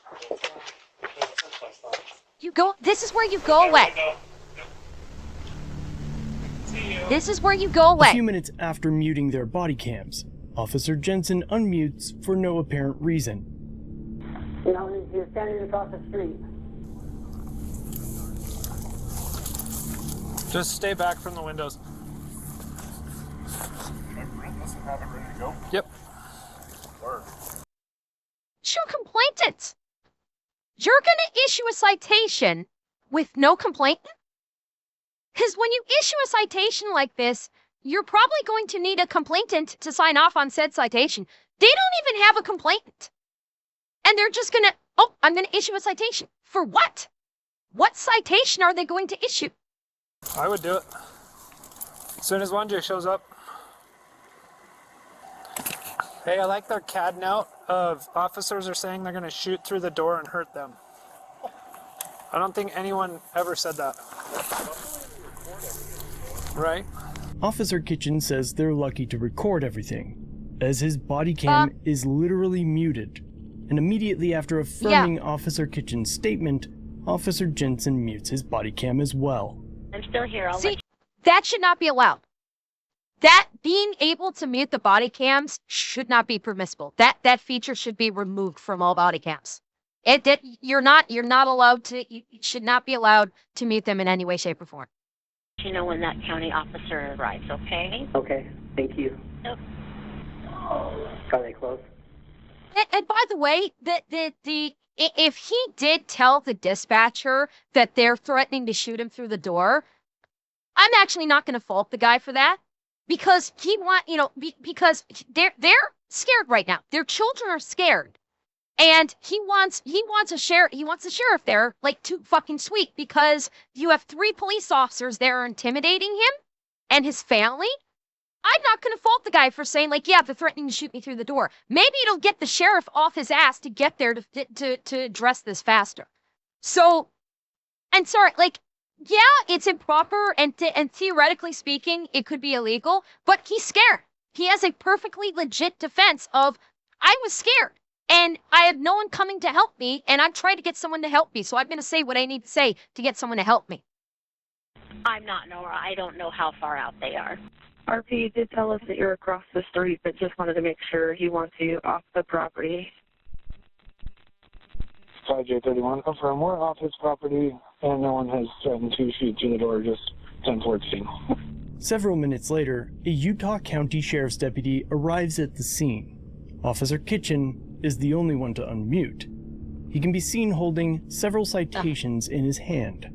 You go. This is where you go away. This is where you go away. A few minutes after muting their body cams, Officer Jensen unmutes for no apparent reason. You know, he's standing across the street. Just stay back from the windows. Have it ready to go. Yep. Word. Issue a complainant. You're gonna issue a citation with no complainant? Because when you issue a citation like this, you're probably going to need a complainant to sign off on said citation. They don't even have a complainant. And they're just gonna, oh, I'm gonna issue a citation. For what? What citation are they going to issue? I would do it. As soon as 1J shows up. Hey, I like their CAD note of officers are saying they're going to shoot through the door and hurt them. I don't think anyone ever said that. Right? Officer Kitchen says they're lucky to record everything, as his body cam is literally muted. And immediately after affirming Officer Kitchen's statement, Officer Jensen mutes his body cam as well. I'm still here. See, that should not be allowed. That being able to mute the body cams should not be permissible. That feature should be removed from all body cams. You're not allowed to. You should not be allowed to mute them in any way, shape, or form. You know when that county officer arrives, okay? Okay, thank you. Yep. Are they close? And by the way, if he did tell the dispatcher that they're threatening to shoot him through the door, I'm actually not going to fault the guy for that. Because because they're scared right now. Their children are scared, and he wants a sheriff there, like too fucking sweet, because you have 3 police officers there intimidating him and his family. I'm not gonna fault the guy for saying like, yeah, they're threatening to shoot me through the door. Maybe it'll get the sheriff off his ass to get there to address this faster. So, and sorry, like. Yeah, it's improper, and theoretically speaking, it could be illegal, but he's scared. He has a perfectly legit defense of, I was scared. And I have no one coming to help me, and I've tried to get someone to help me, so I'm going to say what I need to say to get someone to help me. I'm not Nora. I don't know how far out they are. RP did tell us that you're across the street, but just wanted to make sure he wants you off the property. 5J31, confirm we're off his property, and no one has threatened to shoot through the door, just 1014. Several minutes later, a Utah County Sheriff's deputy arrives at the scene. Officer Kitchen is the only one to unmute. He can be seen holding several citations in his hand.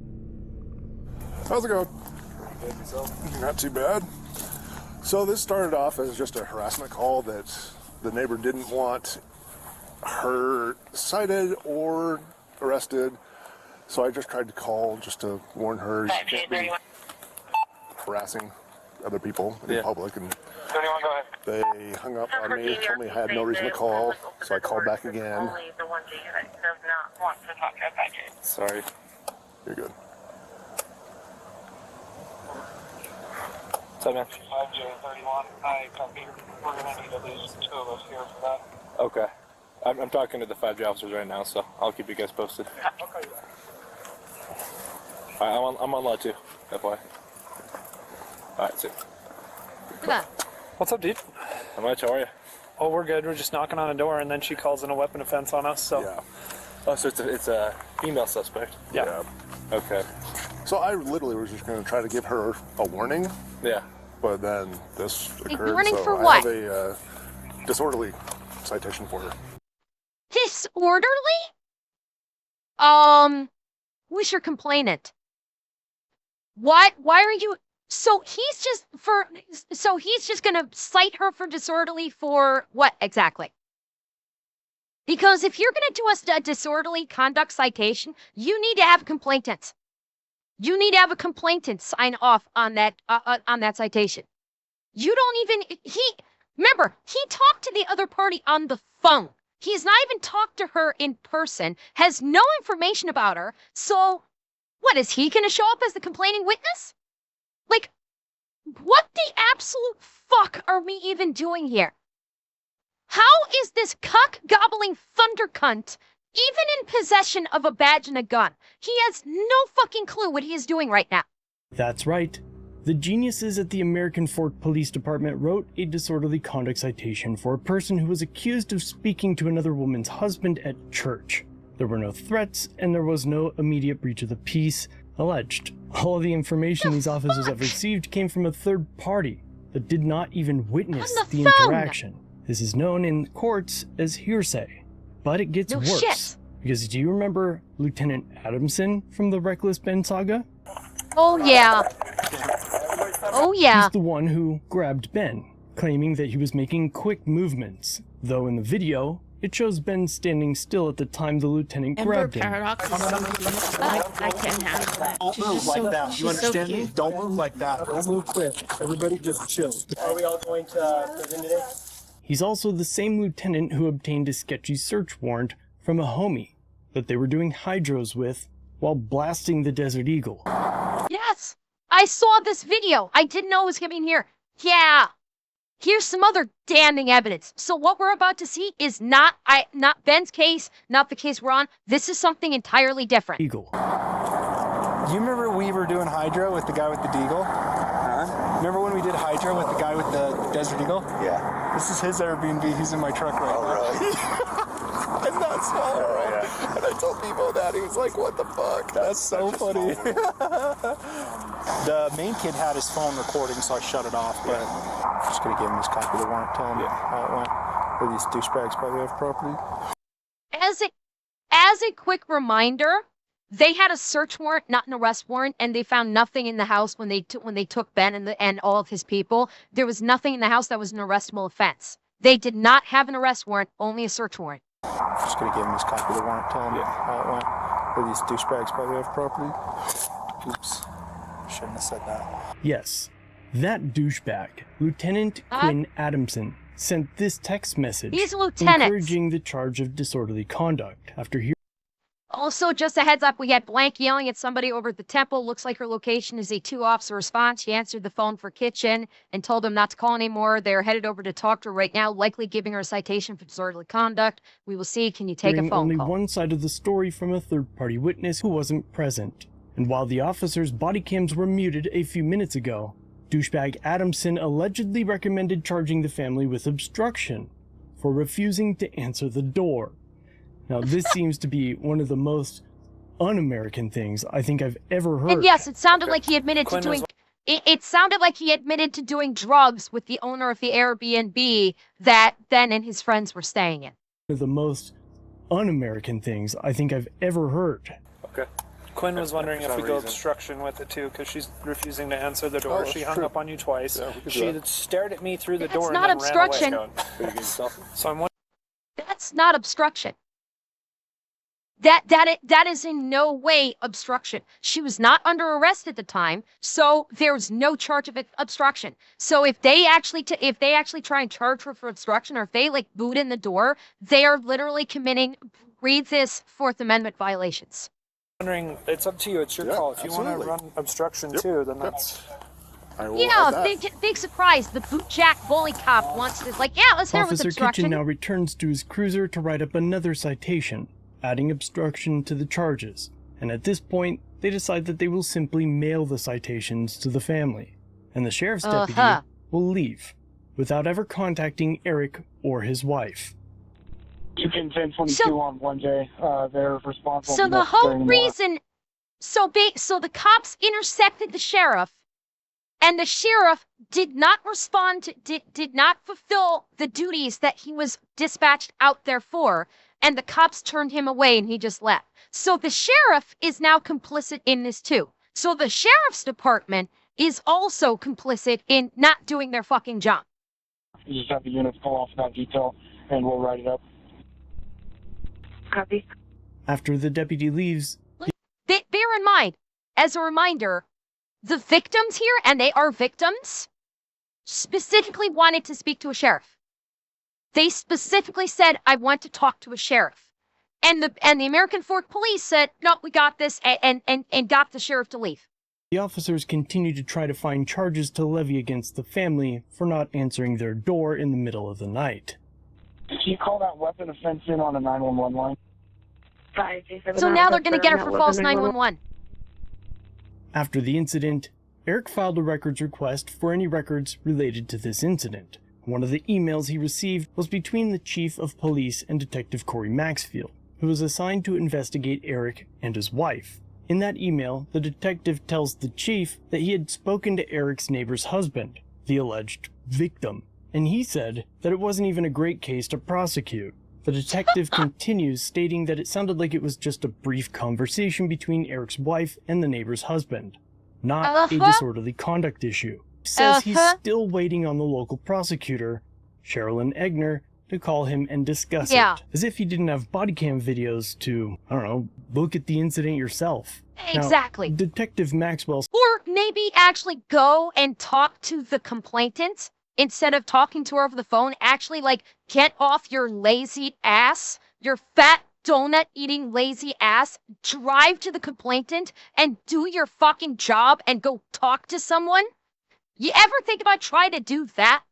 How's it going? Not too bad. So this started off as just a harassment call that the neighbor didn't want her cited or arrested. So I just tried to call just to warn her she can't be harassing other people in public. And they hung up on me, told me I had no reason to call, so I called back again. Sorry. You're good. What's up, man? 5J31. I copy. We're going to need at least 2 of us here for that. Okay. I'm talking to the 5J officers right now, so I'll keep you guys posted. Okay. I'm on lot 2. FYI. Alright, see. What's up, dude? How much? How are you? Oh, we're good. We're just knocking on a door, and then she calls in a weapon offense on us. So. Yeah. Oh, so it's a female suspect. Yeah. Okay. So I literally was just going to try to give her a warning. Yeah. But then this occurred, warning so for I what? have a disorderly citation for her. Disorderly? Who's your complainant? What? Why are you... So he's just gonna cite her for disorderly for what exactly? Because if you're gonna do a disorderly conduct citation, you need to have a complainant. You need to have a complainant sign off on that citation. You don't even... Remember, he talked to the other party on the phone. He's not even talked to her in person, has no information about her, so what, is he going to show up as the complaining witness? Like, what the absolute fuck are we even doing here? How is this cock-gobbling thunder cunt even in possession of a badge and a gun? He has no fucking clue what he is doing right now. That's right. The geniuses at the American Fork Police Department wrote a disorderly conduct citation for a person who was accused of speaking to another woman's husband at church. There were no threats, and there was no immediate breach of the peace alleged. All of the information these officers have received came from a third party that did not even witness the interaction. This is known in courts as hearsay. But it gets worse. Shit. Because do you remember Lieutenant Adamson from the Reckless Ben saga? Oh yeah. Oh yeah. He's the one who grabbed Ben, claiming that he was making quick movements. Though in the video, it shows Ben standing still at the time the lieutenant grabbed him. Paradox is I can't have that. Don't move like that. You understand me? Don't move like that. Don't move quick. Everybody just chill. Are we all going to prison today? He's also the same lieutenant who obtained a sketchy search warrant from a homie that they were doing hydros with while blasting the Desert Eagle. Yes, I saw this video. I didn't know it was coming here. Yeah. Here's some other damning evidence. So what we're about to see is not Ben's case, not the case we're on. This is something entirely different. Eagle. Do you remember we were doing hydro with the guy with the deagle? Remember when we did hydro with the guy with the Desert Eagle? Yeah. This is his Airbnb. He's in my truck right now. And that's all. And I told Bevo that. He was like, what the fuck? That's so funny. The main kid had his phone recording, so I shut it off, but I'm just going to give him this copy of the warrant, tell him how it went. Where these douchebags probably have property. As a quick reminder, they had a search warrant, not an arrest warrant, and they found nothing in the house when they took Ben and all of his people. There was nothing in the house that was an arrestable offense. They did not have an arrest warrant, only a search warrant. I'm just going to give him this copy of the warrant, tell him how it went. Where these douchebags probably have property. Oops. Shouldn't have said that. Yes, that douchebag, Lieutenant Quinn Adamson, sent this text message He's a lieutenant. encouraging the charge of disorderly conduct after hearing. Oh, Also, just a heads up, we had Blank yelling at somebody over at the temple. Looks like her location is a 2-officer response. She answered the phone for kitchen and told them not to call anymore. They're headed over to talk to her right now, likely giving her a citation for disorderly conduct. We will see. Can you take a phone only call? One side of the story from a third-party witness who wasn't present. And while the officers' body cams were muted a few minutes ago, douchebag Adamson allegedly recommended charging the family with obstruction for refusing to answer the door. Now, this seems to be one of the most un-American things I think I've ever heard. And yes, it sounded like he admitted to doing... It sounded like he admitted to doing drugs with the owner of the Airbnb that then and his friends were staying in. One of the most un-American things I think I've ever heard. Okay. Quinn was wondering if we go reason. obstruction with it too, because she's refusing to answer the door. Oh, She hung true. up on you twice. Yeah, we could do She that. stared at me through the That's door not and then obstruction. ran away. So I'm wondering. That's not obstruction. That is in no way obstruction. She was not under arrest at the time, so there's no charge of obstruction. So if they actually try and charge her for obstruction, or if they like boot in the door, they are literally committing, read this, Fourth Amendment violations. Wondering, it's up to you. It's your call. If you want absolutely. to run obstruction too, then that's. I will Yeah, add that. big surprise. The boot jack bully cop wants to like, yeah, let's hear it with Officer obstruction. Kitchen now returns to his cruiser to write up another citation, adding obstruction to the charges. And at this point, they decide that they will simply mail the citations to the family. And the sheriff's deputy will leave, without ever contacting Eric or his wife. You can 1022 on 1J. They're responsible. So for the not whole anymore. reason, so the cops intercepted the sheriff, and the sheriff did not respond to, did not fulfill the duties that he was dispatched out there for, and the cops turned him away and he just left. So the sheriff is now complicit in this too. So the sheriff's department is also complicit in not doing their fucking job. You just have the units pull off that detail, and we'll write it up. Copy. After the deputy leaves, Bear in mind, as a reminder, the victims here, and they are victims, specifically wanted to speak to a sheriff. They specifically said, I want to talk to a sheriff. And the American Fork Police said, no, we got this, and got the sheriff to leave. the officers continue to try to find charges to levy against the family for not answering their door in the middle of the night. Can you call that weapon offense in on a 911 line? So now they're going to get her for false 911. After the incident, Eric filed a records request for any records related to this incident. One of the emails he received was between the chief of police and Detective Corey Maxfield, who was assigned to investigate Eric and his wife. In that email, the detective tells the chief that he had spoken to Eric's neighbor's husband, the alleged victim, and he said that it wasn't even a great case to prosecute. The detective continues, stating that it sounded like it was just a brief conversation between Eric's wife and the neighbor's husband, not a disorderly conduct issue. He says he's still waiting on the local prosecutor, Sherilyn Egner, to call him and discuss it, as if he didn't have body cam videos to, I don't know, look at the incident yourself. Exactly. Now, Detective Maxwell... Or maybe actually go and talk to the complainant instead of talking to her over the phone. Actually, like, get off your lazy ass, your fat donut-eating lazy ass, drive to the complainant and do your fucking job and go talk to someone. You ever think about trying to do that?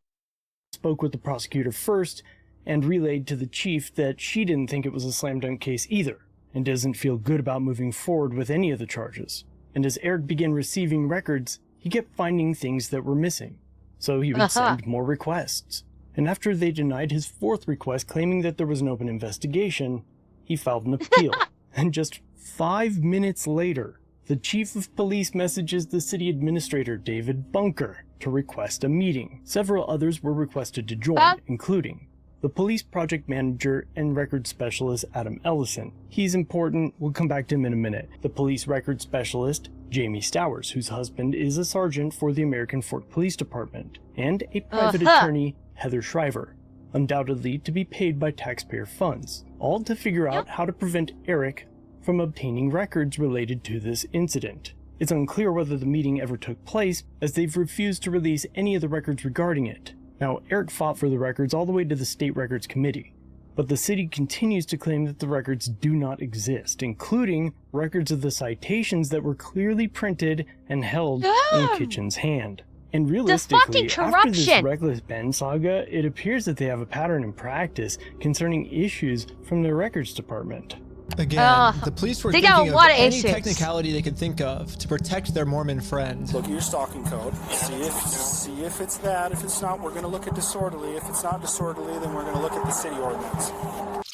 Spoke with the prosecutor first and relayed to the chief that she didn't think it was a slam dunk case either, and doesn't feel good about moving forward with any of the charges. And as Eric began receiving records, he kept finding things that were missing, so he would send more requests. And after they denied his fourth request, claiming that there was an open investigation, he filed an appeal. And just 5 minutes later, the chief of police messages the city administrator, David Bunker, to request a meeting. Several others were requested to join, including the police project manager and record specialist, Adam Ellison. He's important, we'll come back to him in a minute. The police record specialist, Jamie Stowers, whose husband is a sergeant for the American Fork Police Department, and a private attorney, Heather Shriver, undoubtedly to be paid by taxpayer funds, all to figure out how to prevent Eric from obtaining records related to this incident. It's unclear whether the meeting ever took place, as they've refused to release any of the records regarding it. Now, Eric fought for the records all the way to the State Records Committee, But the city continues to claim that the records do not exist, including records of the citations that were clearly printed and held in Kitchen's hand. And realistically, after this reckless Ben saga, it appears that they have a pattern in practice concerning issues from the records department. Again, the police were thinking of any technicality they could think of to protect their Mormon friend. Look at your stalking code. See if it's that. If it's not, we're going to look at disorderly. If it's not disorderly, then we're going to look at the city ordinance.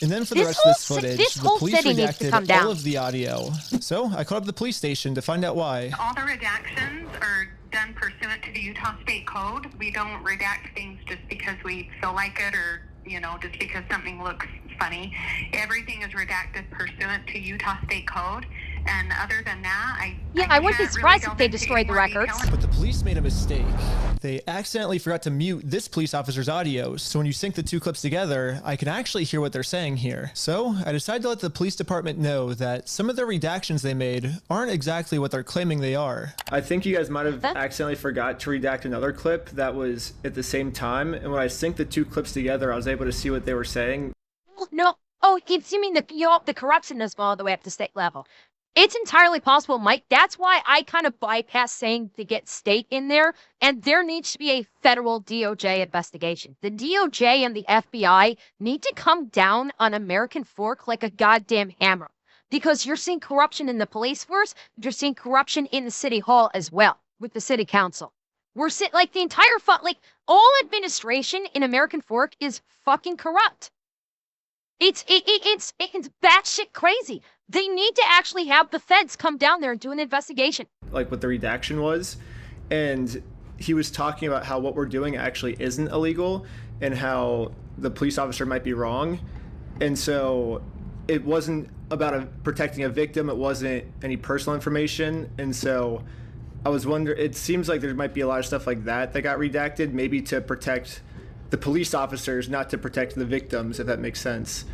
And then for the rest of this footage, the police redacted all of the audio. So I called up the police station to find out why. All the redactions are done pursuant to the Utah State Code. We don't redact things just because we feel like it or, you know, just because something looks funny. Everything is redacted pursuant to Utah State Code. And other than that, I wouldn't be surprised if they destroyed the records. But the police made a mistake. They accidentally forgot to mute this police officer's audio, so when you sync the two clips together, I can actually hear what they're saying here. So I decided to let the police department know that some of the redactions they made aren't exactly what they're claiming they are. I think you guys might have accidentally forgot to redact another clip that was at the same time, and when I synced the two clips together, I was able to see what they were saying. No. Oh, you mean the corruption is all the way up to state level. It's entirely possible, Mike. That's why I kind of bypass saying to get state in there, and there needs to be a federal DOJ investigation. The DOJ and the FBI need to come down on American Fork like a goddamn hammer, because you're seeing corruption in the police force, you're seeing corruption in the city hall as well, with the city council. We're like the entire all administration in American Fork is fucking corrupt. It's batshit crazy. They need to actually have the feds come down there and do an investigation. Like what the redaction was, and he was talking about how what we're doing actually isn't illegal and how the police officer might be wrong. And so it wasn't about protecting a victim, it wasn't any personal information. And so I was wondering, it seems like there might be a lot of stuff like that got redacted, maybe to protect the police officers, not to protect the victims, if that makes sense.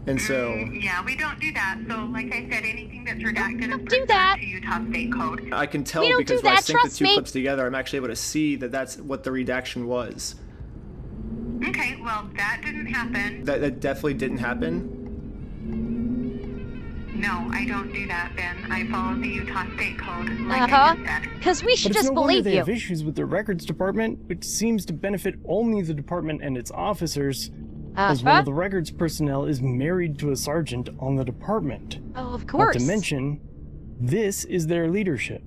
And so yeah, we don't do that. So like I said, anything that's redacted is pursuant to Utah State Code. I can tell because when I sync the two clips together, I'm actually able to see that that's what the redaction was. Okay, well, that didn't happen. That definitely didn't happen. No, I don't do that, Ben. I follow the Utah State Code, like I just said. Because we should just believe they have issues with the records department, which seems to benefit only the department and its officers, as one of the records personnel is married to a sergeant on the department. Oh, of course. Not to mention, this is their leadership.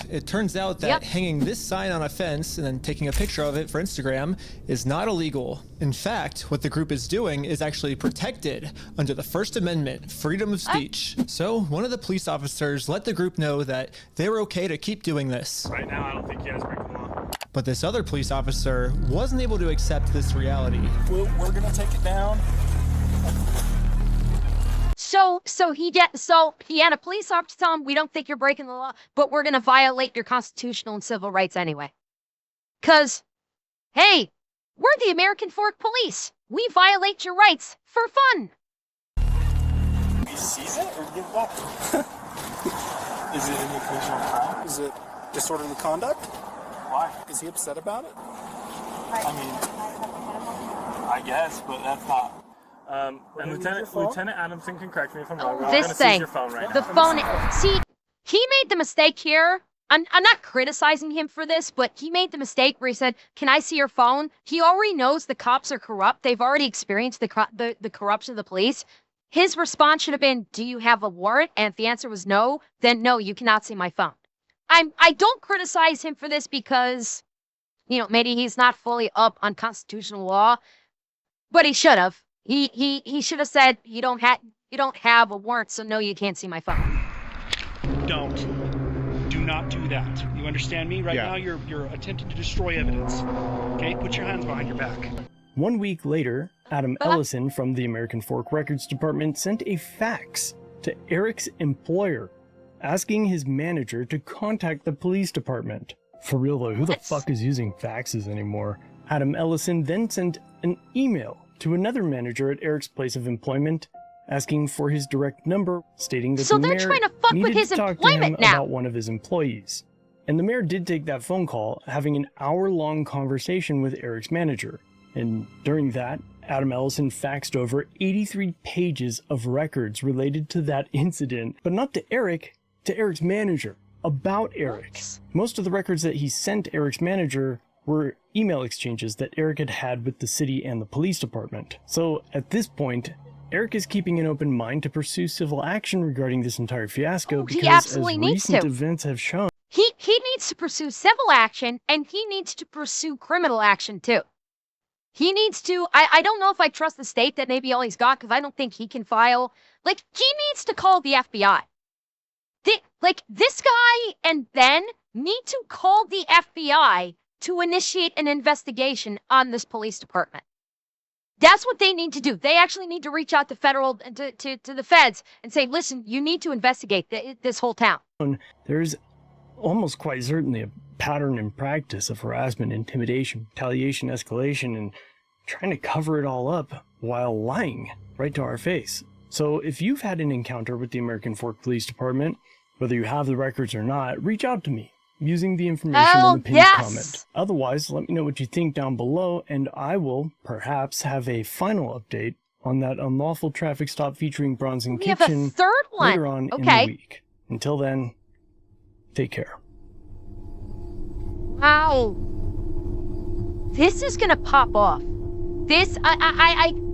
It turns out that hanging this sign on a fence and then taking a picture of it for Instagram is not illegal. In fact, what the group is doing is actually protected under the First Amendment, freedom of speech. So one of the police officers let the group know that they were okay to keep doing this. Right now, I don't think you guys break the law. But this other police officer wasn't able to accept this reality. We're gonna take it down. So he had a police officer tell him, we don't think you're breaking the law, but we're going to violate your constitutional and civil rights anyway. Because, hey, we're the American Fork Police. We violate your rights for fun. He sees it or give it back? Is it an occasional crime? Is it disorderly conduct? Why? Is he upset about it? I mean, I guess, but that's not... And Lieutenant Adamson can correct me if I'm wrong. This thing, your phone right the now. phone. See, he made the mistake here. I'm not criticizing him for this, but he made the mistake where he said, "Can I see your phone?" He already knows the cops are corrupt. They've already experienced the corruption of the police. His response should have been, "Do you have a warrant?" And if the answer was no, then no, you cannot see my phone. I don't criticize him for this because, maybe he's not fully up on constitutional law, but he should have. He should have said, you don't have a warrant, so no, you can't see my phone. Do not do that. You understand me? Right now you're attempting to destroy evidence. Okay? Put your hands behind your back. 1 week later, Adam Ellison from the American Fork Records Department sent a fax to Eric's employer, asking his manager to contact the police department. For real though, who the fuck is using faxes anymore? Adam Ellison then sent an email to another manager at Eric's place of employment, asking for his direct number, stating that the mayor needed to talk to him about one of his employees. And the mayor did take that phone call, having an hour-long conversation with Eric's manager. And during that, Adam Ellison faxed over 83 pages of records related to that incident, but not to Eric, to Eric's manager, about Eric. Most of the records that he sent Eric's manager were email exchanges that Eric had had with the city and the police department. So at this point, Eric is keeping an open mind to pursue civil action regarding this entire fiasco because, he absolutely as needs recent to. events have shown, He needs to pursue civil action, and he needs to pursue criminal action too. He needs to, I don't know if I trust the state that may be all he's got, because I don't think he can file. Like, he needs to call the FBI. This guy and Ben need to call the FBI to initiate an investigation on this police department. That's what they need to do. They actually need to reach out to to the feds and say, listen, you need to investigate this whole town. there's almost quite certainly a pattern and practice of harassment, intimidation, retaliation, escalation, and trying to cover it all up while lying right to our face. So if you've had an encounter with the American Fork Police Department, whether you have the records or not, reach out to me using the information in the pinned comment. Otherwise, let me know what you think down below, and I will perhaps have a final update on that unlawful traffic stop featuring Bronson We have a Kitchen third one. later on in Okay. the week. Until then, take care. Wow. This is gonna pop off. This,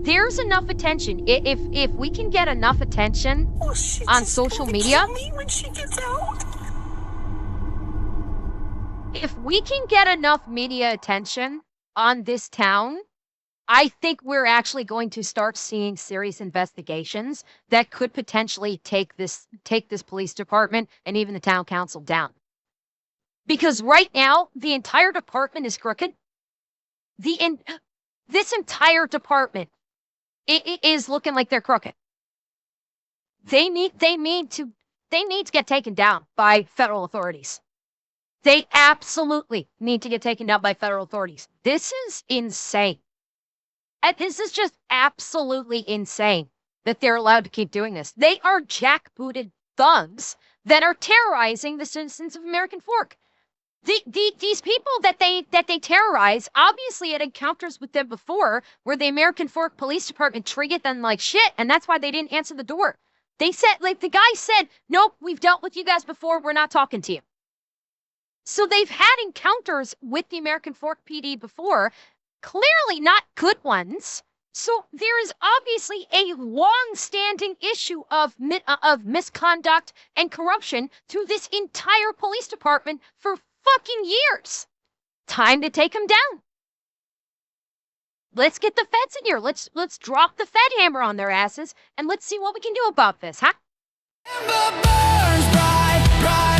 there's enough attention. If we can get enough attention on social media, when she gets out. if we can get enough media attention on this town, I think we're actually going to start seeing serious investigations that could potentially take this police department and even the town council down. Because right now, the entire department is crooked. This entire department it is looking like they're crooked. They need to get taken down by federal authorities. They absolutely need to get taken down by federal authorities. This is insane. This is just absolutely insane that they're allowed to keep doing this. They are jackbooted thugs that are terrorizing the citizens of American Fork. These people that they terrorize, obviously had encounters with them before where the American Fork Police Department treated them like shit, and that's why they didn't answer the door. They said, like, the guy said, nope, we've dealt with you guys before, we're not talking to you. So they've had encounters with the American Fork PD before, clearly not good ones. So there is obviously a long-standing issue of misconduct and corruption through this entire police department for fucking years. Time to take them down. Let's get the feds in here. Let's drop the Fed hammer on their asses and let's see what we can do about this, huh? Burns bright, bright.